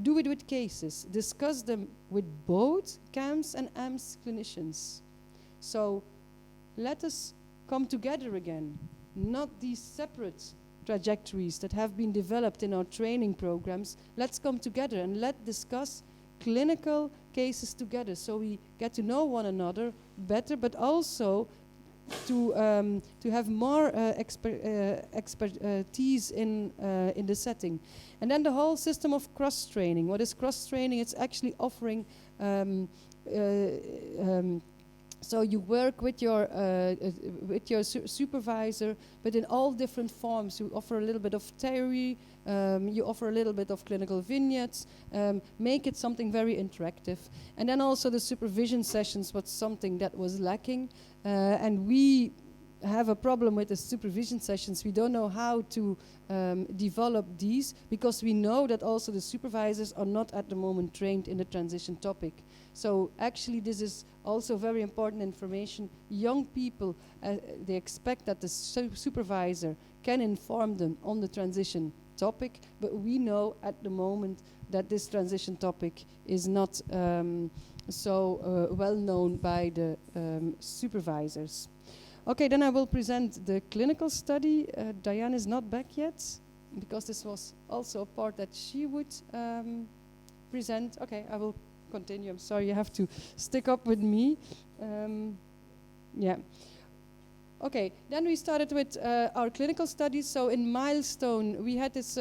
do it with cases, discuss them with both CAMHS and AMS clinicians. So let us come together again, not these separate trajectories that have been developed in our training programs. Let's come together and let's discuss clinical cases together, so we get to know one another better, but also to have more expertise in the setting. And then the whole system of cross-training. What is cross-training? It's actually offering so you work with your supervisor, but in all different forms. You offer a little bit of theory, you offer a little bit of clinical vignettes, make it something very interactive. And then also the supervision sessions was something that was lacking, and we have a problem with the supervision sessions. We don't know how to develop these, because we know that also the supervisors are not at the moment trained in the transition topic. So actually this is also very important information. Young people, they expect that the supervisor can inform them on the transition topic, but we know at the moment that this transition topic is not so well known by the supervisors. Okay, then I will present the clinical study. Diane is not back yet, because this was also a part that she would present. Okay, I will continue. I'm sorry, you have to stick up with me. Yeah. Okay, then we started with our clinical studies. So in Milestone, we had this,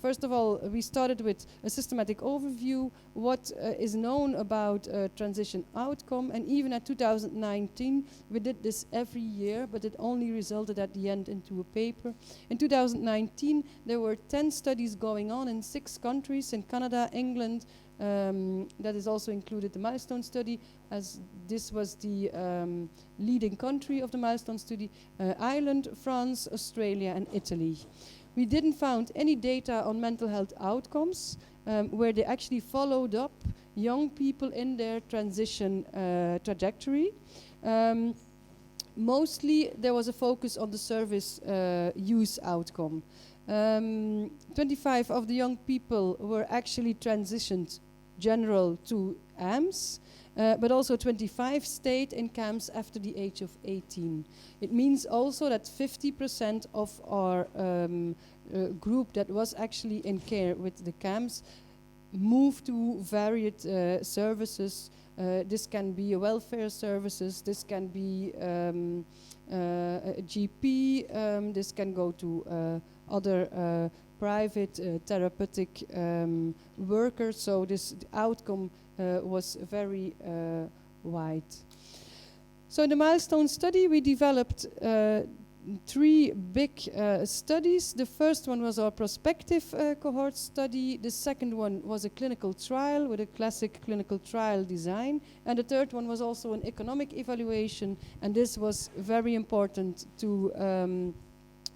first of all, we started with a systematic overview, what is known about transition outcome, and even at 2019, we did this every year, but it only resulted at the end into a paper. In 2019, there were 10 studies going on in 6 countries, in Canada, England, that is also included the Milestone study, as this was the leading country of the Milestone study, Ireland, France, Australia, and Italy. We didn't find any data on mental health outcomes, where they actually followed up young people in their transition trajectory. Mostly there was a focus on the service use outcome. 25 of the young people were actually transitioned general to AMS, but also 25 stayed in CAMHS after the age of 18. It means also that 50% of our group that was actually in care with the CAMHS moved to varied services. This can be a welfare services, this can be a GP, this can go to other private therapeutic workers. So this outcome was very wide. So in the milestone study, we developed 3 big studies. The first one was our prospective cohort study. The second one was a clinical trial with a classic clinical trial design. And the third one was also an economic evaluation. And this was very important to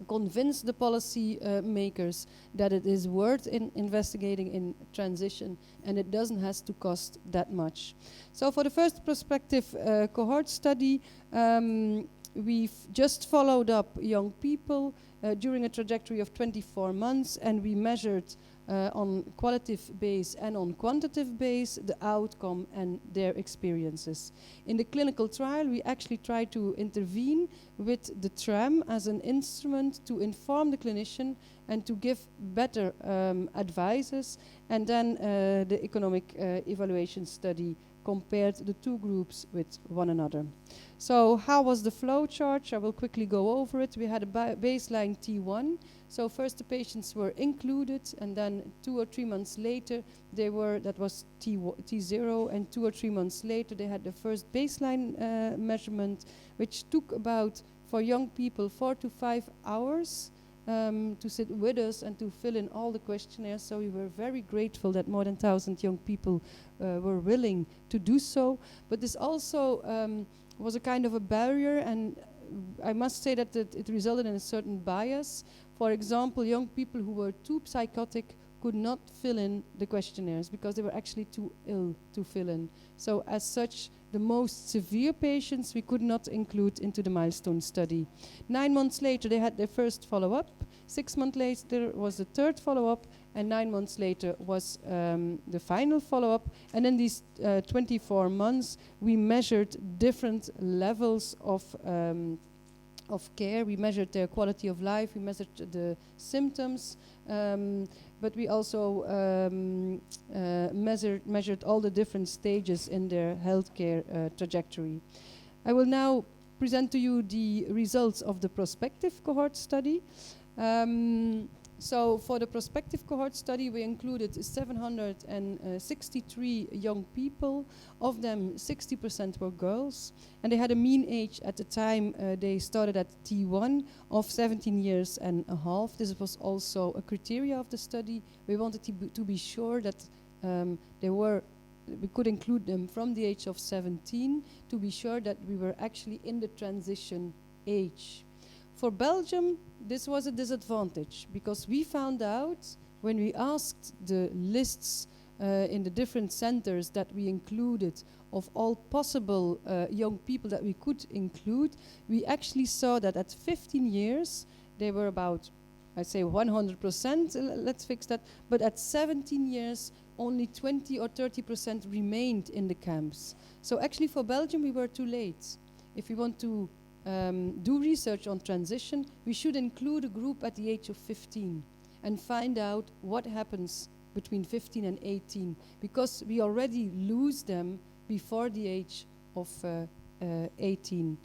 convince the policy makers that it is worth investigating in transition and it doesn't have to cost that much. So for the first prospective cohort study, we've just followed up young people during a trajectory of 24 months, and we measured on qualitative base and on quantitative base the outcome and their experiences. In the clinical trial, we actually tried to intervene with the tram as an instrument to inform the clinician and to give better advices, and then the economic evaluation study compared the 2 groups with one another. So how was the flow chart? I will quickly go over it. We had a baseline T1. So first the patients were included, and then 2 or 3 months later that was T0, and 2 or 3 months later they had the first baseline measurement, which took about, for young people, 4 to 5 hours to sit with us and to fill in all the questionnaires. So we were very grateful that more than 1,000 young people were willing to do so. But this also was a kind of a barrier, and I must say that it resulted in a certain bias. For example, young people who were too psychotic could not fill in the questionnaires because they were actually too ill to fill in. So as such, the most severe patients we could not include into the milestone study. 9 months later, they had their first follow-up. 6 months later was the third follow-up, and 9 months later was the final follow-up. And in these 24 months, we measured different levels of care. We measured their quality of life, we measured the symptoms, but we also measured all the different stages in their healthcare trajectory. I will now present to you the results of the prospective cohort study. So for the prospective cohort study, we included 763 young people. Of them, 60% were girls, and they had a mean age at the time they started at T1 of 17 years and a half. This was also a criteria of the study. We wanted to be sure that we could include them from the age of 17 to be sure that we were actually in the transition age. For Belgium, this was a disadvantage because we found out when we asked the lists in the different centers that we included of all possible young people that we could include, we actually saw that at 15 years, they were about, I'd say 100%, let's fix that, but at 17 years, only 20 or 30% remained in the camps. So actually for Belgium, we were too late. If we want to do research on transition, we should include a group at the age of 15 and find out what happens between 15 and 18, because we already lose them before the age of 18.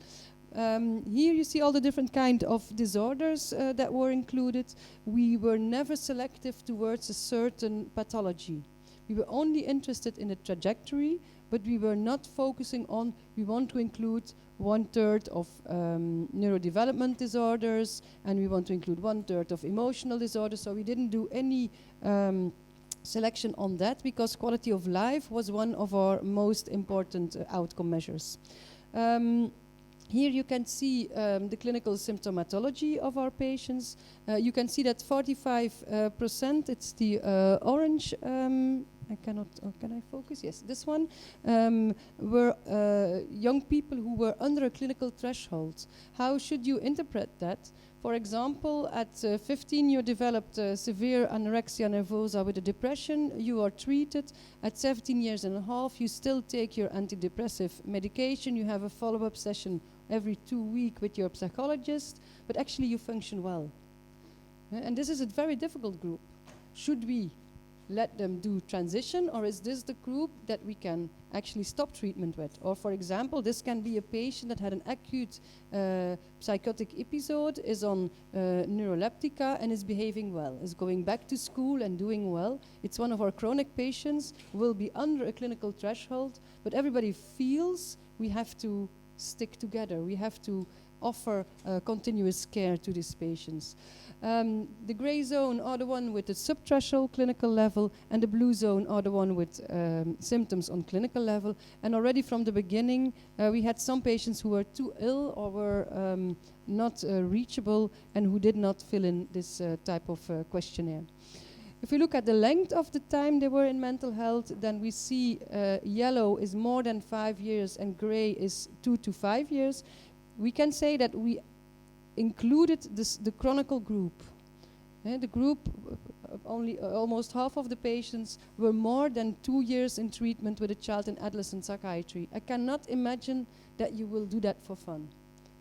Here you see all the different kind of disorders that were included. We were never selective towards a certain pathology. We were only interested in the trajectory, but we were not focusing on, we want to include 1/3 of neurodevelopment disorders, and we want to include 1/3 of emotional disorders. So we didn't do any selection on that because quality of life was one of our most important outcome measures. Here you can see the clinical symptomatology of our patients. You can see that 45%, it's the orange, can I focus? Yes, this one, were young people who were under a clinical threshold. How should you interpret that? For example, at 15 you developed severe anorexia nervosa with a depression, you are treated. At 17 years and a half, you still take your antidepressive medication, you have a follow-up session every 2 weeks with your psychologist, but actually you function well. And this is a very difficult group. Should we let them do transition, or is this the group that we can actually stop treatment with? Or for example, this can be a patient that had an acute psychotic episode, is on neuroleptica and is behaving well, is going back to school and doing well. It's one of our chronic patients, will be under a clinical threshold, but everybody feels we have to stick together. We have to offer continuous care to these patients. The gray zone are the one with the subthreshold clinical level, and the blue zone are the one with symptoms on clinical level. And already from the beginning, we had some patients who were too ill or were not reachable and who did not fill in this type of questionnaire. If we look at the length of the time they were in mental health, then we see yellow is more than 5 years and gray is 2 to 5 years. We can say that we included the chronicle group. The group, only almost half of the patients were more than 2 years in treatment with a child and adolescent psychiatry. I cannot imagine that you will do that for fun.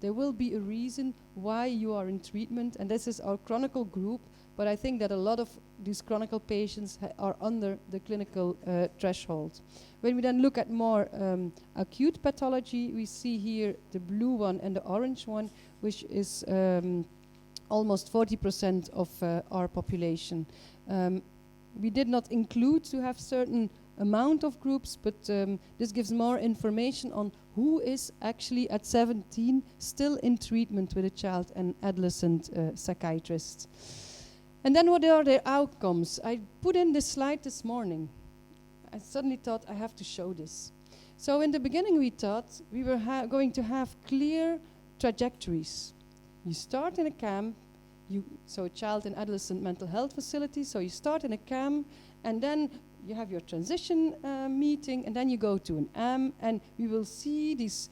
There will be a reason why you are in treatment, and this is our chronicle group, but I think that a lot of these chronicle patients are under the clinical threshold. When we then look at more acute pathology, we see here the blue one and the orange one, which is almost 40% of our population. We did not include to have certain amount of groups, but this gives more information on who is actually at 17 still in treatment with a child and adolescent psychiatrist. And then what are their outcomes? I put in this slide this morning. I suddenly thought I have to show this. So in the beginning we thought we were going to have clear trajectories. You start in a camp, so a child and adolescent mental health facility, so you start in a camp and then you have your transition meeting and then you go to an AM and we will see these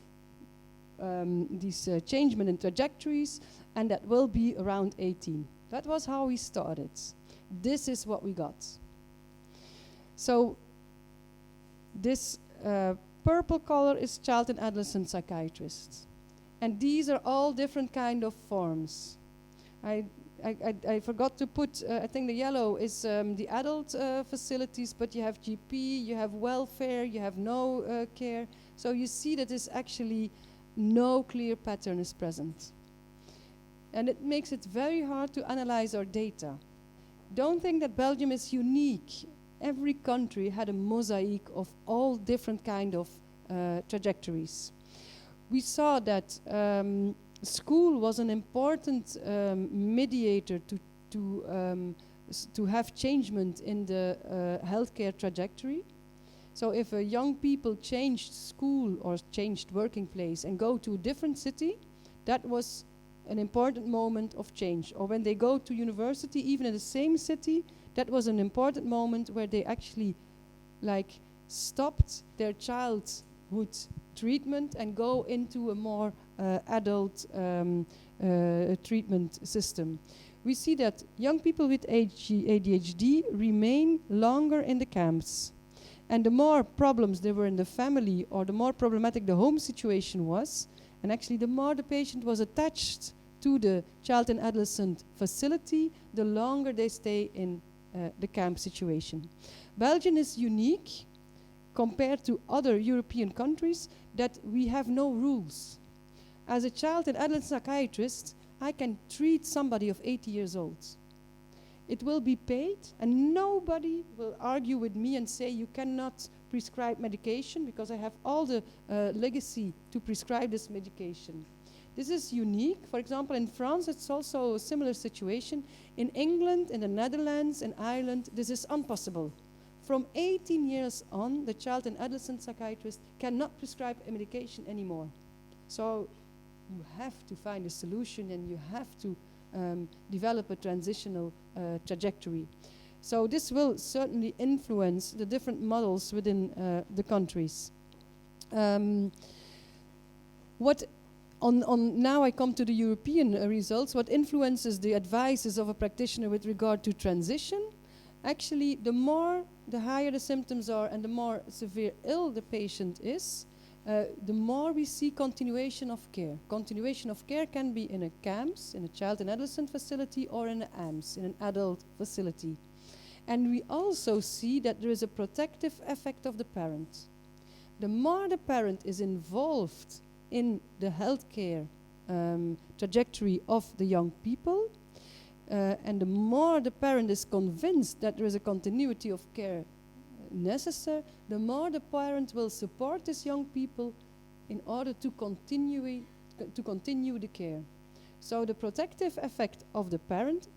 changement in trajectories, and that will be around 18. That was how we started. This is what we got. So this purple color is child and adolescent psychiatrists. And these are all different kind of forms. I forgot to put, I think the yellow is the adult facilities, but you have GP, you have welfare, you have no care. So you see that there's actually no clear pattern is present. And it makes it very hard to analyze our data. Don't think that Belgium is unique. Every country had a mosaic of all different kind of trajectories. We saw that school was an important mediator to have changement in the healthcare trajectory. So if young people changed school or changed working place and go to a different city, that was an important moment of change. Or when they go to university, even in the same city, that was an important moment where they actually stopped their childhood treatment and go into a more adult treatment system. We see that young people with ADHD remain longer in the camps. And the more problems there were in the family or the more problematic the home situation was, and actually the more the patient was attached to the child and adolescent facility, the longer they stay in the camp situation. Belgium is unique compared to other European countries that we have no rules. As a child and adolescent psychiatrist, I can treat somebody of 80 years old. It will be paid and nobody will argue with me and say you cannot prescribe medication because I have all the legacy to prescribe this medication. This is unique. For example, in France, it's also a similar situation. In England, in the Netherlands, and Ireland, this is impossible. From 18 years on, the child and adolescent psychiatrist cannot prescribe a medication anymore. So you have to find a solution and you have to develop a transitional trajectory. So this will certainly influence the different models within the countries. Now I come to the European results. What influences the advices of a practitioner with regard to transition? Actually, the higher the symptoms are and the more severe ill the patient is, the more we see continuation of care. Continuation of care can be in a CAMS, in a child and adolescent facility, or in an AMS, in an adult facility. And we also see that there is a protective effect of the parent. The more the parent is involved in the healthcare trajectory of the young people, and the more the parent is convinced that there is a continuity of care necessary, the more the parent will support these young people in order to continue the care. So the protective effect of the parent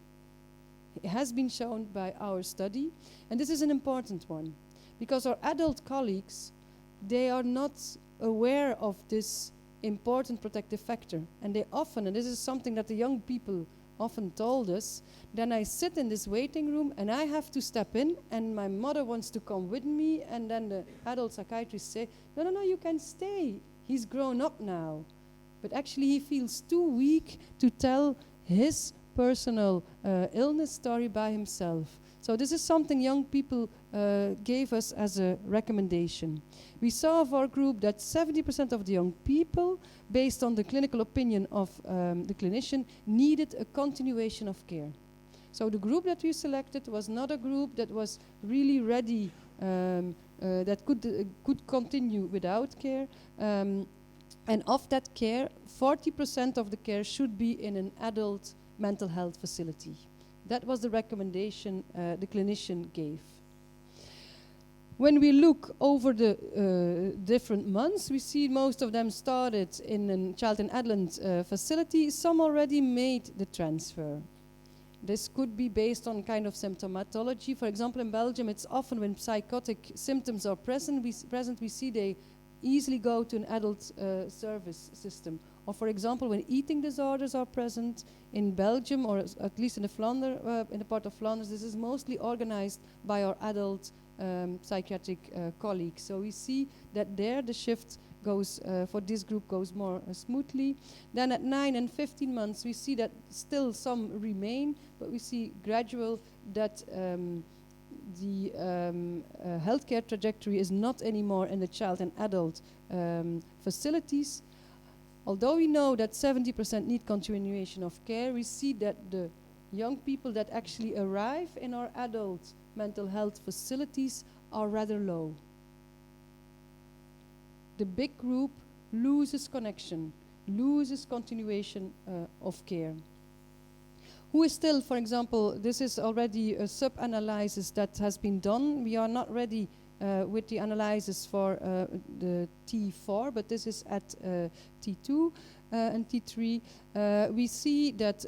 has been shown by our study, and this is an important one, because our adult colleagues, they are not aware of this important protective factor, and they often, and this is something that the young people often told us, then I sit in this waiting room and I have to step in, and my mother wants to come with me, and then the adult psychiatrists say, no, you can stay, he's grown up now. But actually he feels too weak to tell his personal illness story by himself. So this is something young people gave us as a recommendation. We saw of our group that 70% of the young people, based on the clinical opinion of the clinician, needed a continuation of care. So the group that we selected was not a group that was really ready, that could continue without care. And of that care, 40% of the care should be in an adult mental health facility. That was the recommendation the clinician gave. When we look over the different months, we see most of them started in a child and adolescent facility. Some already made the transfer. This could be based on kind of symptomatology. For example, in Belgium, it's often when psychotic symptoms are present, we see they easily go to an adult service system. Or for example, when eating disorders are present in Belgium, or at least in the part of Flanders, this is mostly organized by our adult psychiatric colleagues. So we see that there the shift goes, for this group, goes more smoothly. Then at 9 and 15 months, we see that still some remain, but we see gradual that the healthcare trajectory is not anymore in the child and adult facilities. Although we know that 70% need continuation of care, we see that the young people that actually arrive in our adult mental health facilities are rather low. The big group loses connection, loses continuation of care. Who is still, for example, this is already a sub-analysis that has been done. We are not ready with the analysis for the T4, but this is at T2 and T3. We see that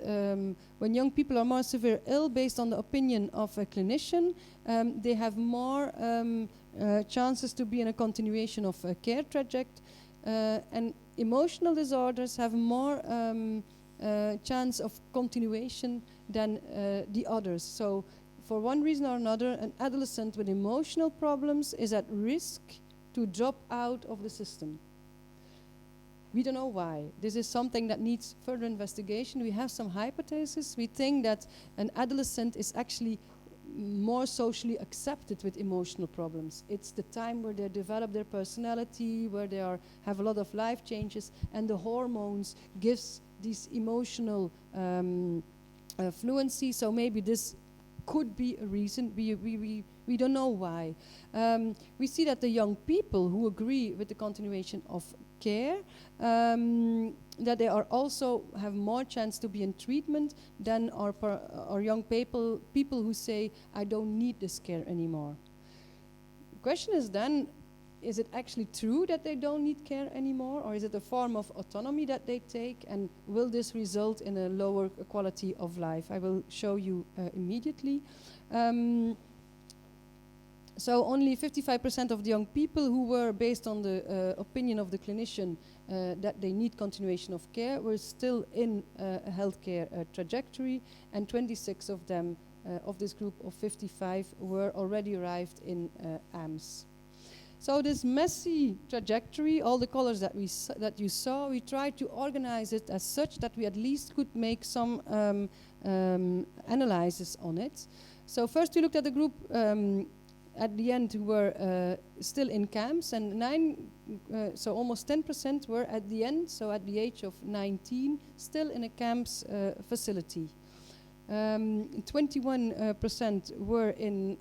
when young people are more severe ill, based on the opinion of a clinician, they have more chances to be in a continuation of a care trajectory, and emotional disorders have more chance of continuation than the others. So for one reason or another, an adolescent with emotional problems is at risk to drop out of the system. We don't know why. This is something that needs further investigation. We have some hypotheses. We think that an adolescent is actually more socially accepted with emotional problems. It's the time where they develop their personality, where they have a lot of life changes, and the hormones gives these emotional fluency. So maybe this could be a reason. We don't know why. We see that the young people who agree with the continuation of care, that they are also have more chance to be in treatment than our young people who say, I don't need this care anymore. The question is then, is it actually true that they don't need care anymore, or is it a form of autonomy that they take, and will this result in a lower quality of life? I will show you immediately. So only 55% of the young people who were, based on the opinion of the clinician, that they need continuation of care, were still in a healthcare trajectory, and 26 of them, of this group of 55, were already arrived in AMS. So this messy trajectory, all the colors that you saw, we tried to organize it as such that we at least could make some analysis on it. So first we looked at the group at the end who were still in camps, and so almost 10% were at the end, so at the age of 19, still in a camps facility. 21% were in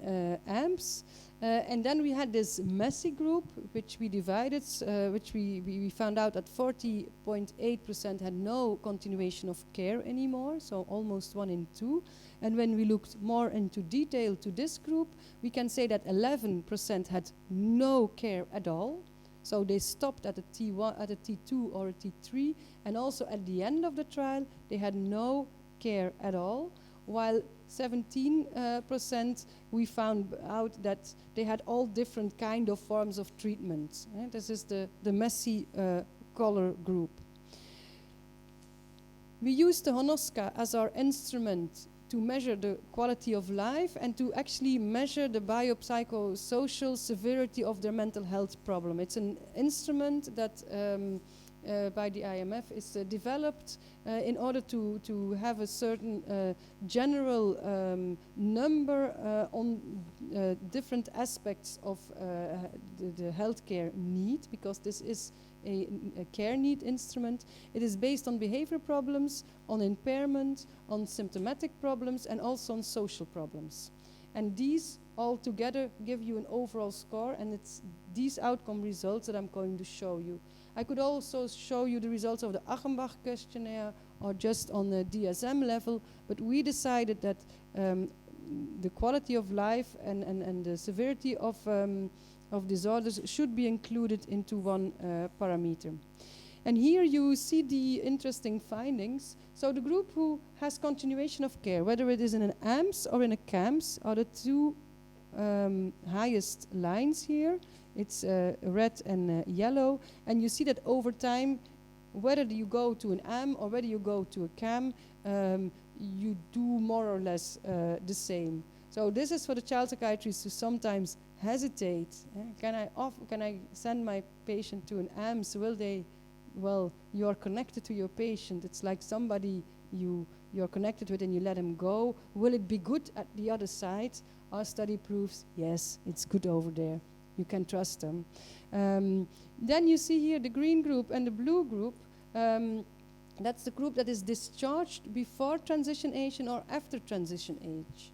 AMPS. And then we had this messy group, which we divided, which we found out that 40.8% had no continuation of care anymore, so almost 1 in 2. And when we looked more into detail to this group, we can say that 11% had no care at all. So they stopped at a T1, at a T2 or a T3, and also at the end of the trial, they had no care at all, while 17% we found out that they had all different kind of forms of treatment. This is the messy color group. We used the Honoska as our instrument to measure the quality of life and to actually measure the biopsychosocial severity of their mental health problem. It's an instrument that by the IMF is developed in order to have a certain general number on different aspects of the healthcare need, because this is a care need instrument. It is based on behavior problems, on impairment, on symptomatic problems, and also on social problems. And these all together give you an overall score, and it's these outcome results that I'm going to show you. I could also show you the results of the Achenbach questionnaire or just on the DSM level, but we decided that the quality of life and the severity of disorders should be included into one parameter. And here you see the interesting findings. So the group who has continuation of care, whether it is in an AMS or in a CAMS, are the two highest lines here. It's red and yellow. And you see that over time, whether you go to an AM or whether you go to a CAM, you do more or less the same. So this is for the child psychiatrists who sometimes hesitate. Can I send my patient to an AMS? Will they? Well, you are connected to your patient. It's like somebody you're connected with and you let him go. Will it be good at the other side? Our study proves, yes, it's good over there. You can trust them. Then you see here the green group and the blue group. That's the group that is discharged before transition age or after transition age.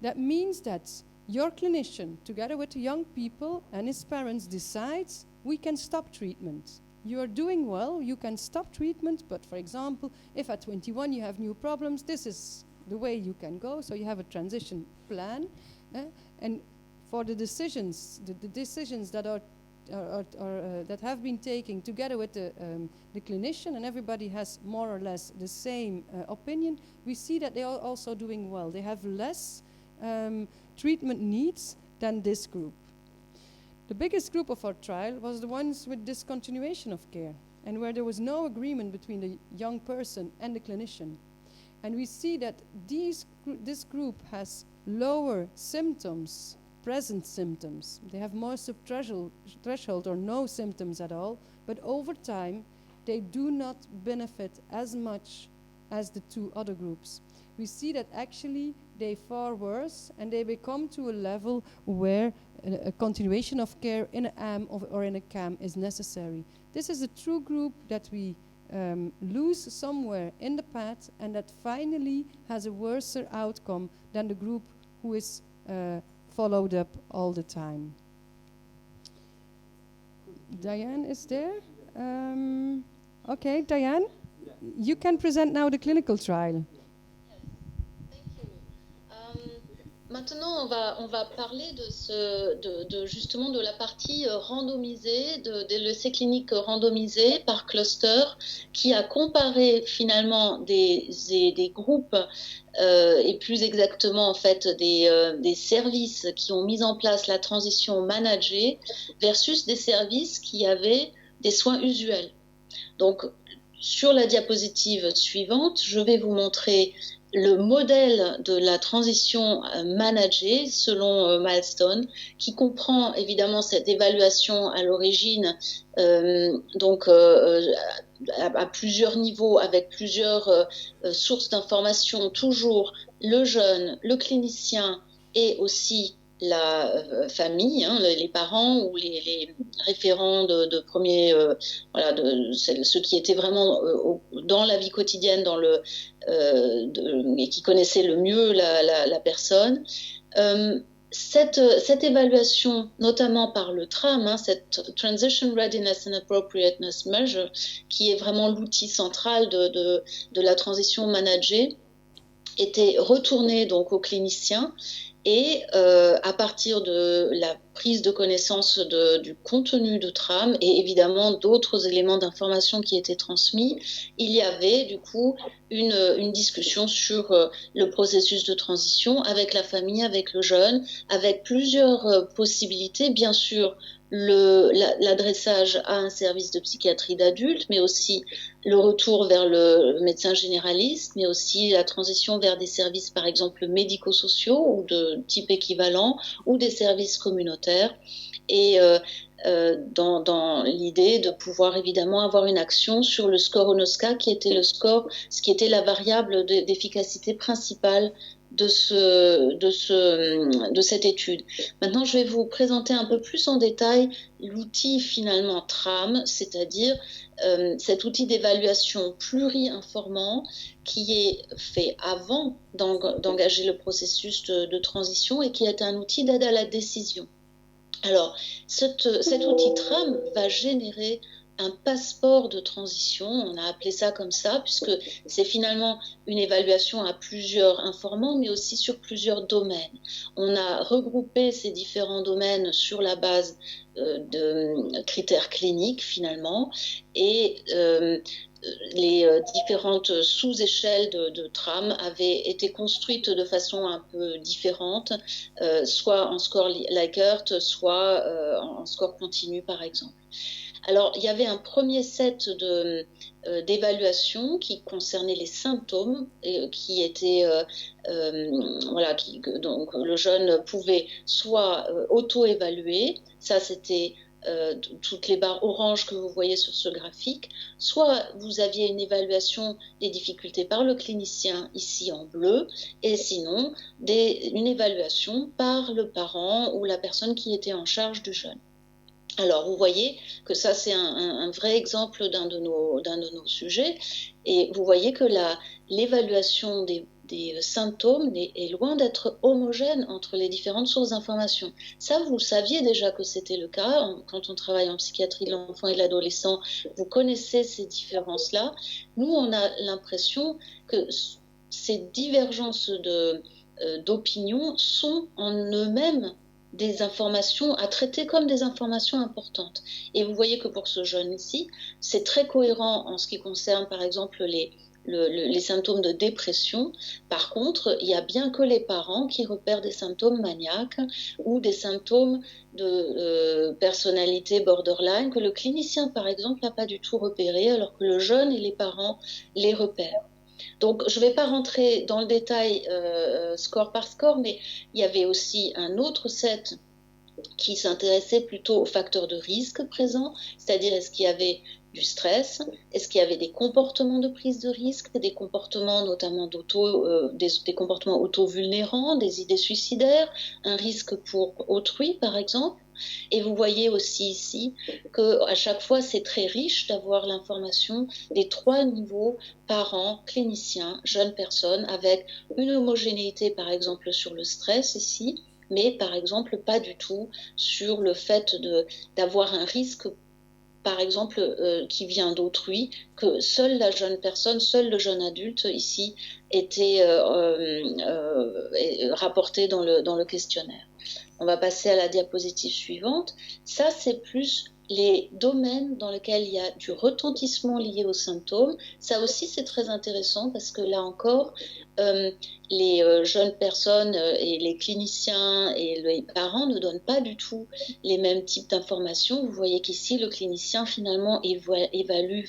That means that your clinician, together with the young people and his parents, decides we can stop treatment. You are doing well, you can stop treatment, but for example, if at 21 you have new problems, this is the way you can go. So you have a transition plan. And for the decisions, the decisions that that have been taken together with the clinician, and everybody has more or less the same opinion, we see that they are also doing well. They have less treatment needs than this group. The biggest group of our trial was the ones with discontinuation of care, and where there was no agreement between the young person and the clinician. And we see that this group has lower symptoms, present symptoms. They have more subthreshold or no symptoms at all, but over time they do not benefit as much as the two other groups. We see that actually they far worse, and they become to a level where a continuation of care in an AM or in a CAM is necessary. This is a true group that we lose somewhere in the path, and that finally has a worse outcome than the group who is followed up all the time. Diane is there? Okay, Diane, you can present now the clinical trial. Maintenant, on va parler justement de la partie randomisée, de l'essai clinique randomisé par cluster, qui a comparé finalement des groupes et plus exactement en fait des services qui ont mis en place la transition managée versus des services qui avaient des soins usuels. Donc, sur la diapositive suivante, je vais vous montrer le modèle de la transition managée selon Milestone, qui comprend évidemment cette évaluation à l'origine, à plusieurs niveaux, avec plusieurs sources d'informations, toujours le jeune, le clinicien et aussi la famille, les parents ou les référents de premier, ceux qui étaient vraiment dans la vie quotidienne, et qui connaissaient le mieux la personne. Cette évaluation, notamment par le TRAM, cette Transition Readiness and Appropriateness Measure, qui est vraiment l'outil central de la transition managée, était retournée donc aux cliniciens. Et à partir de la prise de connaissance du contenu de trame et évidemment d'autres éléments d'information qui étaient transmis, il y avait du coup une discussion sur le processus de transition avec la famille, avec le jeune, avec plusieurs possibilités, bien sûr l'adressage à un service de psychiatrie d'adulte, mais aussi le retour vers le médecin généraliste, mais aussi la transition vers des services, par exemple, médico-sociaux ou de type équivalent, ou des services communautaires. Et dans l'idée de pouvoir évidemment avoir une action sur le score ONOSCA, qui était ce qui était la variable d'efficacité principale de cette étude. Maintenant, je vais vous présenter un peu plus en détail l'outil finalement TRAM, c'est-à-dire cet outil d'évaluation pluri-informant qui est fait avant d'engager le processus de transition et qui est un outil d'aide à la décision. Alors, cet outil TRAM va générer un passeport de transition, on a appelé ça comme ça, puisque c'est finalement une évaluation à plusieurs informans, mais aussi sur plusieurs domaines. On a regroupé ces différents domaines sur la base de critères cliniques, finalement, et les différentes sous-échelles de TRAM avaient été construites de façon un peu différente, soit en score Likert, soit en score continu, par exemple. Alors, il y avait un premier set d'évaluation qui concernait les symptômes, et qui étaient, donc le jeune pouvait soit auto-évaluer, ça c'était toutes les barres oranges que vous voyez sur ce graphique, soit vous aviez une évaluation des difficultés par le clinicien ici en bleu, et sinon une évaluation par le parent ou la personne qui était en charge du jeune. Alors, vous voyez que ça, c'est un vrai exemple d'un de nos sujets. Et vous voyez que l'évaluation des symptômes est loin d'être homogène entre les différentes sources d'information. Ça, vous saviez déjà que c'était le cas. Quand on travaille en psychiatrie de l'enfant et de l'adolescent, vous connaissez ces différences-là. Nous, on a l'impression que ces divergences d'opinion sont en eux-mêmes des informations à traiter comme des informations importantes. Et vous voyez que pour ce jeune ici, c'est très cohérent en ce qui concerne par exemple les symptômes de dépression. Par contre, il n'y a bien que les parents qui repèrent des symptômes maniaques ou des symptômes de personnalité borderline que le clinicien par exemple n'a pas du tout repéré, alors que le jeune et les parents les repèrent. Donc, je ne vais pas rentrer dans le détail score par score, mais il y avait aussi un autre set qui s'intéressait plutôt aux facteurs de risque présents, c'est-à-dire est-ce qu'il y avait du stress, est-ce qu'il y avait des comportements de prise de risque, des comportements notamment des comportements auto-vulnérants, des idées suicidaires, un risque pour autrui par exemple. Et vous voyez aussi ici qu'à chaque fois, c'est très riche d'avoir l'information des 3 niveaux parents, cliniciens, jeunes personnes, avec une homogénéité, par exemple, sur le stress ici, mais par exemple, pas du tout sur le fait d'avoir un risque, par exemple, qui vient d'autrui, que seule la jeune personne, seul le jeune adulte ici était rapporté dans le questionnaire. On va passer à la diapositive suivante. Ça, c'est plus les domaines dans lesquels il y a du retentissement lié aux symptômes. Ça aussi, c'est très intéressant parce que là encore, les jeunes personnes et les cliniciens et les parents ne donnent pas du tout les mêmes types d'informations. Vous voyez qu'ici, le clinicien, finalement, évalue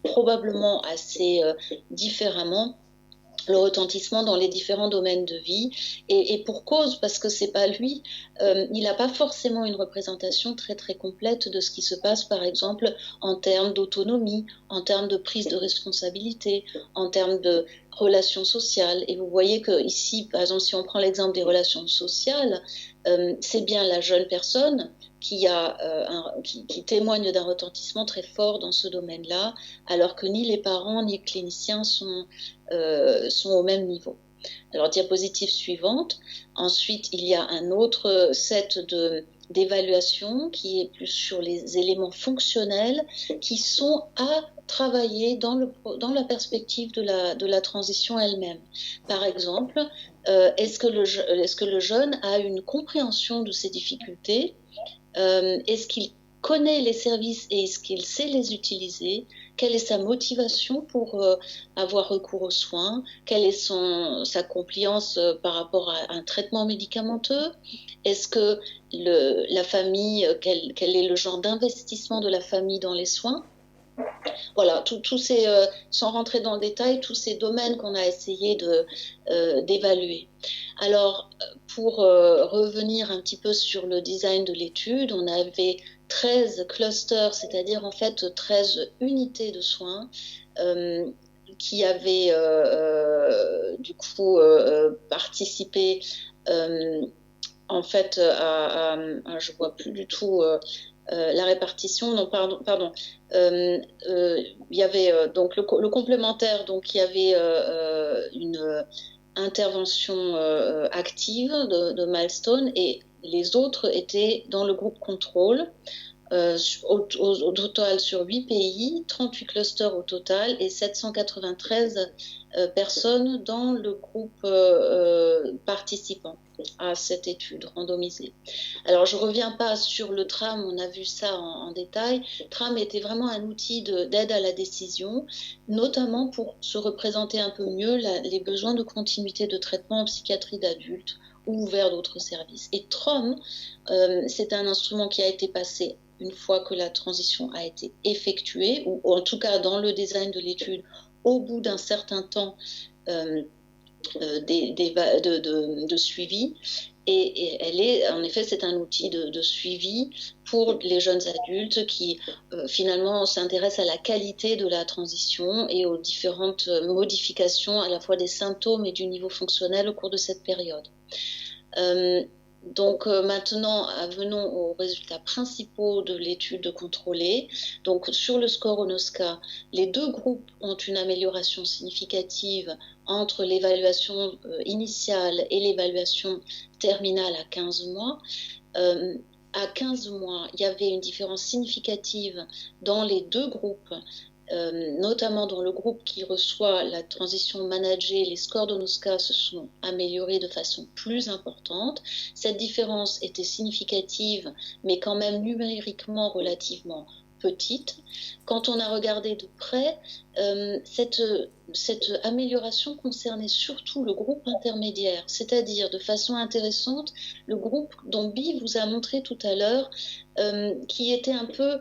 probablement assez différemment le retentissement dans les différents domaines de vie, et pour cause, parce que c'est pas lui, il n'a pas forcément une représentation très très complète de ce qui se passe, par exemple, en termes d'autonomie, en termes de prise de responsabilité, en termes de relations sociales. Et vous voyez que ici, par exemple, si on prend l'exemple des relations sociales, c'est bien la jeune personne qui témoigne d'un retentissement très fort dans ce domaine-là, alors que ni les parents ni les cliniciens sont au même niveau. Alors, diapositive suivante. Ensuite, il y a un autre set d'évaluation qui est plus sur les éléments fonctionnels qui sont à travailler dans la perspective de la transition elle-même. Par exemple, est-ce que le jeune a une compréhension de ses difficultés? Est-ce qu'il connaît les services et est-ce qu'il sait les utiliser? Quelle est sa motivation pour avoir recours aux soins? Quelle est sa compliance par rapport à un traitement médicamenteux? Est-ce que la famille, quel est le genre d'investissement de la famille dans les soins? Voilà, tous ces, sans rentrer dans le détail, tous ces domaines qu'on a essayé d'évaluer. Alors, pour revenir un petit peu sur le design de l'étude, on avait 13 clusters, c'est-à-dire en fait 13 unités de soins qui avaient du coup participé en fait je vois plus du tout la répartition. Non, pardon. Il y avait donc le complémentaire, donc il y avait une intervention active de Milestone et les autres étaient dans le groupe contrôle. Au total sur 8 pays, 38 clusters au total et 793 personnes dans le groupe participant à cette étude randomisée. Alors je ne reviens pas sur le TRAM, on a vu ça en détail. TRAM était vraiment un outil d'aide à la décision, notamment pour se représenter un peu mieux les besoins de continuité de traitement en psychiatrie d'adultes ou vers d'autres services. Et TROM, c'est un instrument qui a été passé une fois que la transition a été effectuée, ou en tout cas dans le design de l'étude, au bout d'un certain temps de suivi. Et en effet, c'est un outil de suivi pour les jeunes adultes qui finalement s'intéressent à la qualité de la transition et aux différentes modifications à la fois des symptômes et du niveau fonctionnel au cours de cette période. Donc maintenant, venons aux résultats principaux de l'étude contrôlée. Donc sur le score ONOSCA, les deux groupes ont une amélioration significative entre l'évaluation initiale et l'évaluation terminale à 15 mois. À 15 mois, il y avait une différence significative dans les deux groupes, notamment dans le groupe qui reçoit la transition managée, les scores d'ONOSCA se sont améliorés de façon plus importante. Cette différence était significative, mais quand même numériquement relativement petite. Quand on a regardé de près, cette amélioration concernait surtout le groupe intermédiaire, c'est-à-dire de façon intéressante, le groupe dont Bi vous a montré tout à l'heure, qui était un peu,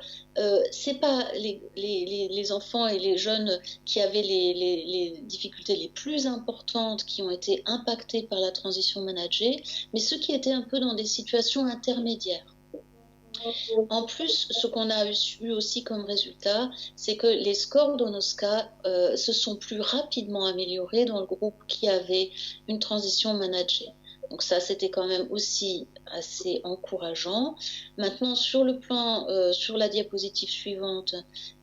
c'est pas les enfants et les jeunes qui avaient les difficultés les plus importantes, qui ont été impactés par la transition managée, mais ceux qui étaient un peu dans des situations intermédiaires. En plus, ce qu'on a eu aussi comme résultat, c'est que les scores d'ONOSCA se sont plus rapidement améliorés dans le groupe qui avait une transition managée. Donc ça, c'était quand même aussi assez encourageant. Maintenant, sur le plan, sur la diapositive suivante,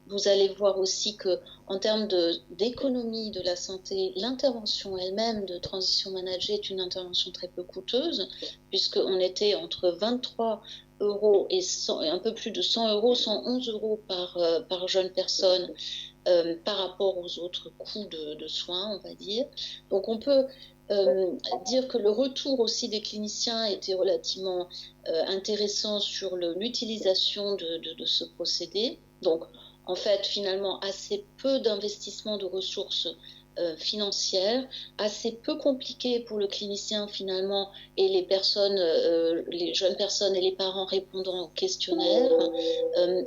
vous allez voir aussi que, en termes d'économie de la santé, l'intervention elle-même de transition managée est une intervention très peu coûteuse, puisqu'on était entre 23 € et un peu plus de 100 €, 111 € par jeune personne par rapport aux autres coûts de soins, on va dire. Donc on peut dire que le retour aussi des cliniciens était relativement intéressant sur l'utilisation de ce procédé. Donc en fait, finalement, assez peu d'investissement de ressources financières, assez peu compliqué pour le clinicien finalement et les personnes, les jeunes personnes et les parents répondant au questionnaire,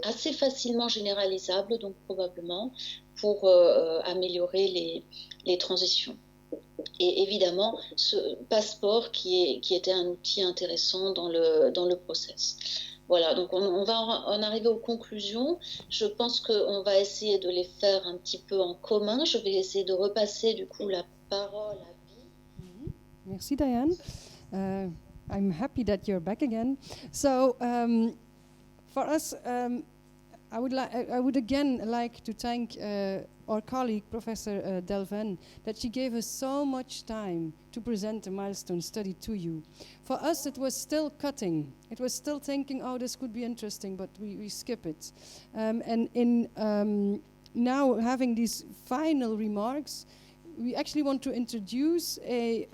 assez facilement généralisable donc probablement pour améliorer les transitions. Et évidemment, ce passeport qui était un outil intéressant dans le process. Voilà, donc on va en arriver aux conclusions. Je pense qu'on va essayer de les faire un petit peu en commun. Je vais essayer de repasser du coup la parole à Bi. Merci Diane. I'm happy that you're back again. So for us, I would again like to thank our colleague, Professor Delven, that she gave us so much time to present the milestone study to you. For us, it was still cutting. It was still thinking, oh, this could be interesting, but we skip it. And in now having these final remarks, we actually want to introduce a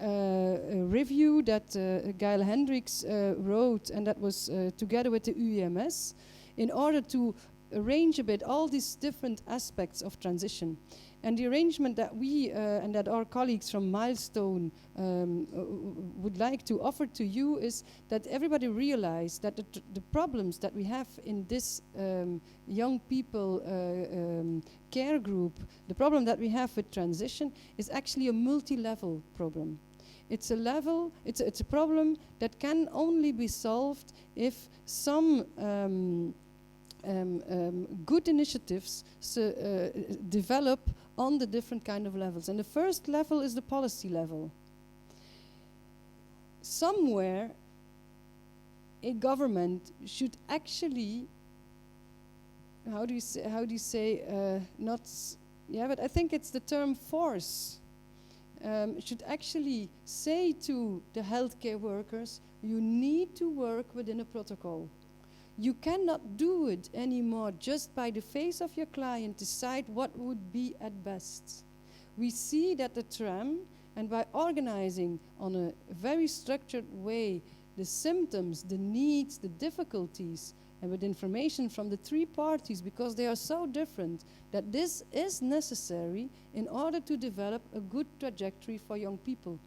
review that Gail Hendricks wrote, and that was together with the UEMS, in order to arrange a bit all these different aspects of transition. And the arrangement that we and that our colleagues from Milestone would like to offer to you is that everybody realize that the problems that we have in this young people care group, the problem that we have with transition is actually a multi-level problem. It's a problem that can only be solved if some good initiatives develop on the different kind of levels. And the first level is the policy level. Somewhere, a government should actually, how do you say, but I think it's the term force, should actually say to the healthcare workers, you need to work within a protocol. You cannot do it anymore just by the face of your client, decide what would be at best. We see that the TRAM, and by organizing on a very structured way the symptoms, the needs, the difficulties, and with information from the three parties, because they are so different, that this is necessary in order to develop a good trajectory for young people.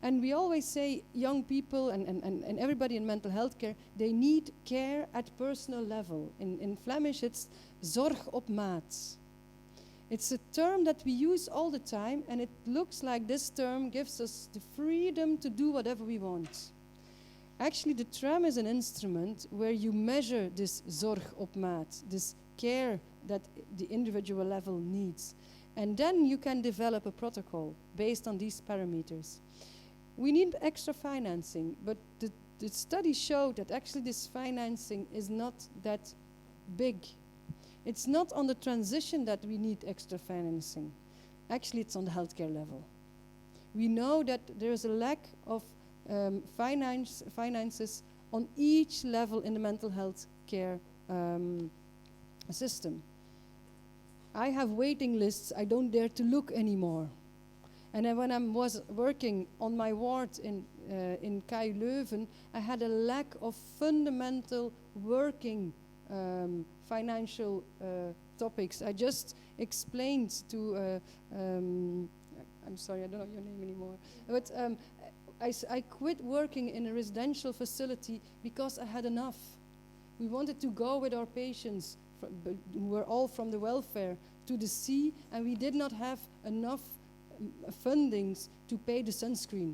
And we always say young people and everybody in mental health care, they need care at personal level. In Flemish, it's zorg op maat. It's a term that we use all the time, and it looks like this term gives us the freedom to do whatever we want. Actually, the TRAM is an instrument where you measure this zorg op maat, this care that the individual level needs. And then you can develop a protocol based on these parameters. We need extra financing, but the study showed that actually this financing is not that big. It's not on the transition that we need extra financing. Actually, it's on the healthcare level. We know that there is a lack of finances on each level in the mental health care system. I have waiting lists, I don't dare to look anymore. And then when I was working on my ward in KU Leuven, I had a lack of fundamental working financial topics. I just explained to, I'm sorry, I don't know your name anymore, but I quit working in a residential facility because I had enough. We wanted to go with our patients, who were all from the welfare, to the sea, and we did not have enough fundings to pay the sunscreen,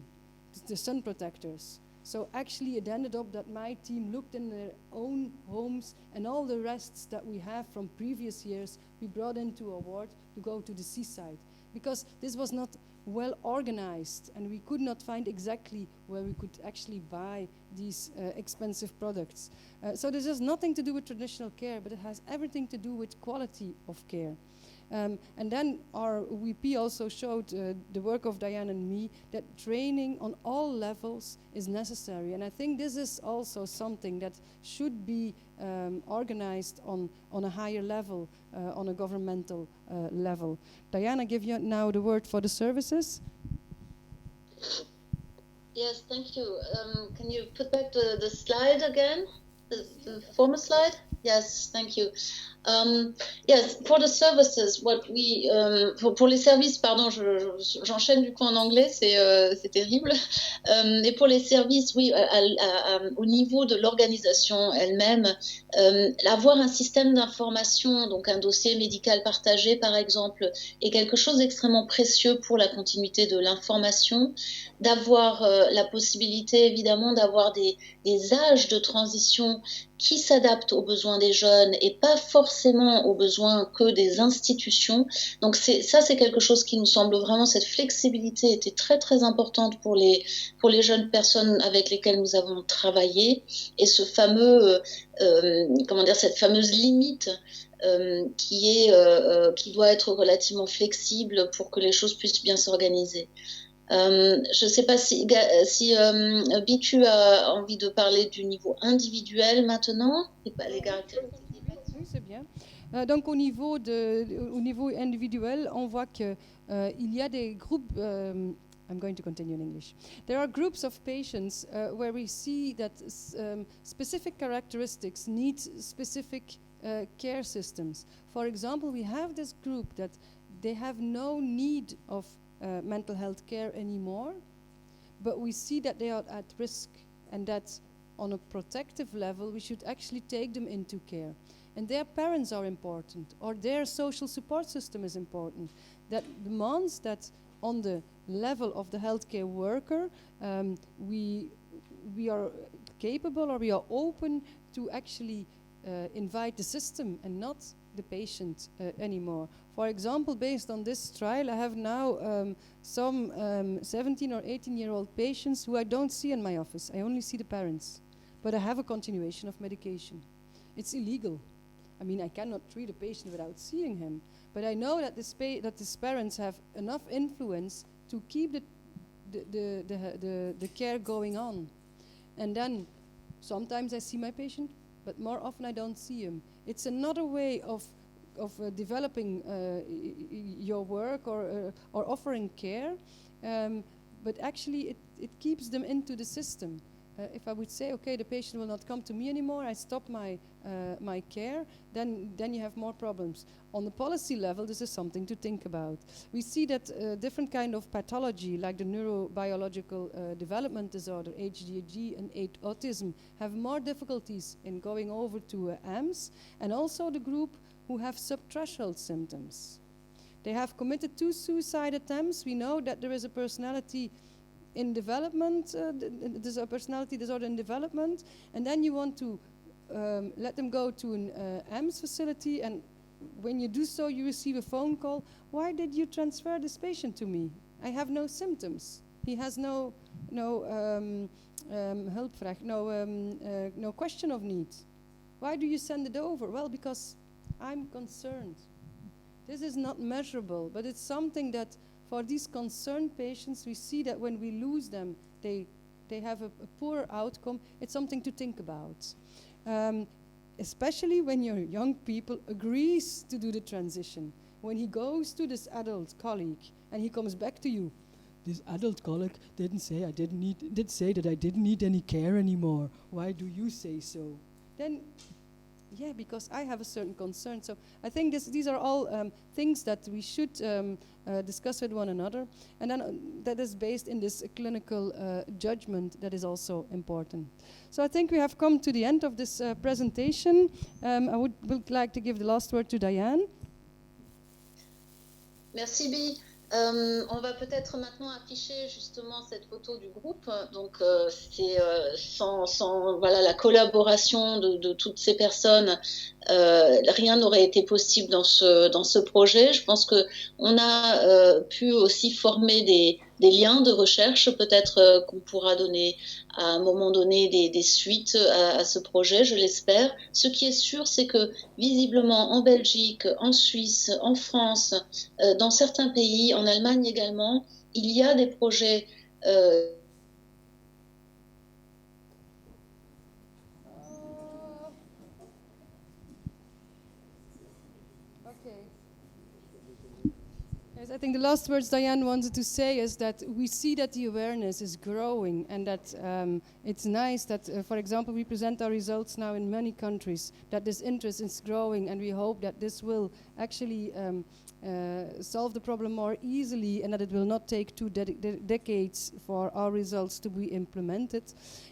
the sun protectors. So actually it ended up that my team looked in their own homes, and all the rests that we have from previous years we brought into a ward to go to the seaside, because this was not well organized and we could not find exactly where we could actually buy these expensive products. So this has nothing to do with traditional care, but it has everything to do with quality of care. And then our VP also showed the work of Diane and me, that training on all levels is necessary. And I think this is also something that should be organized on a higher level, on a governmental level. Diane, I give you now the word for the services. Yes, thank you. Can you put back the slide again? The former slide? Yes, thank you. Yes, for the services, what we pour les services, pardon, j'enchaîne du coup en anglais, c'est terrible. Et pour les services, oui, au niveau de l'organisation elle-même, avoir un système d'information, donc un dossier médical partagé par exemple, est quelque chose d'extrêmement précieux pour la continuité de l'information, d'avoir la possibilité évidemment d'avoir des âges de transition qui s'adaptent aux besoins besoins des jeunes et pas forcément aux besoins que des institutions. Donc c'est quelque chose qui nous semble vraiment, cette flexibilité était très très importante pour les jeunes personnes avec lesquelles nous avons travaillé, et ce fameux, cette fameuse limite qui doit être relativement flexible pour que les choses puissent bien s'organiser. Je ne sais pas si Bi, tu as envie de parler du niveau individuel maintenant et pas les caractéristiques. Oui, c'est bien. Donc au niveau individuel, on voit que il y a des groupes. I'm going to continue in English. There are groups of patients where we see that specific characteristics need specific care systems. For example, we have this group that they have no need of mental health care anymore, but we see that they are at risk, and that on a protective level we should actually take them into care. And their parents are important, or their social support system is important. That demands that on the level of the healthcare worker, we are capable, or we are open to actually invite the system and not the patient anymore. For example, based on this trial, I have now some 17 or 18-year-old patients who I don't see in my office. I only see the parents, but I have a continuation of medication. It's illegal. I mean, I cannot treat a patient without seeing him, but I know that these parents have enough influence to keep the care going on. And then sometimes I see my patient, but more often I don't see him. It's another way of developing your work or offering care, but actually it keeps them into the system. If I would say, okay, the patient will not come to me anymore, I stop my care, then you have more problems. On the policy level, this is something to think about. We see that different kind of pathology, like the neurobiological development disorder, ADHD and autism, have more difficulties in going over to AMS, and also the group who have subthreshold symptoms. They have committed 2 suicide attempts. We know that there is a personality in development, there's a personality disorder in development, and then you want to let them go to an AMS facility, and when you do so, you receive a phone call. Why did you transfer this patient to me? I have no symptoms. He has no hulpvraag, no question of need. Why do you send it over? Well, because I'm concerned. This is not measurable, but it's something that for these concerned patients, we see that when we lose them, they have a poor outcome. It's something to think about. Especially when your young people agrees to do the transition. When he goes to this adult colleague and he comes back to you, this adult colleague did say that I didn't need any care anymore. Why do you say so? Then, yeah, because I have a certain concern. So I think these are all things that we should discuss with one another. And then that is based in this clinical judgment that is also important. So I think we have come to the end of this presentation. I would like to give the last word to Diane. Merci, Bi. On va peut-être maintenant afficher justement cette photo du groupe. Donc c'est sans la collaboration de toutes ces personnes, rien n'aurait été possible dans ce projet. Je pense que on a pu aussi former des liens de recherche, peut-être qu'on pourra donner à un moment donné des suites à ce projet, je l'espère. Ce qui est sûr, c'est que visiblement en Belgique, en Suisse, en France, dans certains pays, en Allemagne également, il y a des projets I think the last words Diane wanted to say is that we see that the awareness is growing, and that it's nice that, for example, we present our results now in many countries, that this interest is growing, and we hope that this will actually solve the problem more easily, and that it will not take 2 decades for our results to be implemented.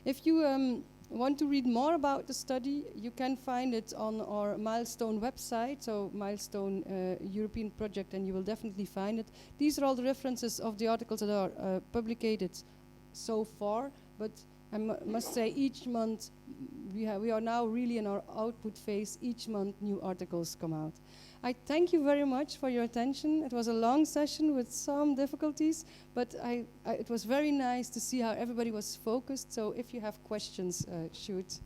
If you want to read more about the study, you can find it on our Milestone website, so Milestone European project, and you will definitely find it. These are all the references of the articles that are publicated so far, but I must say each month, we are now really in our output phase. Each month new articles come out. I thank you very much for your attention. It was a long session with some difficulties, but it was very nice to see how everybody was focused. So if you have questions, shoot.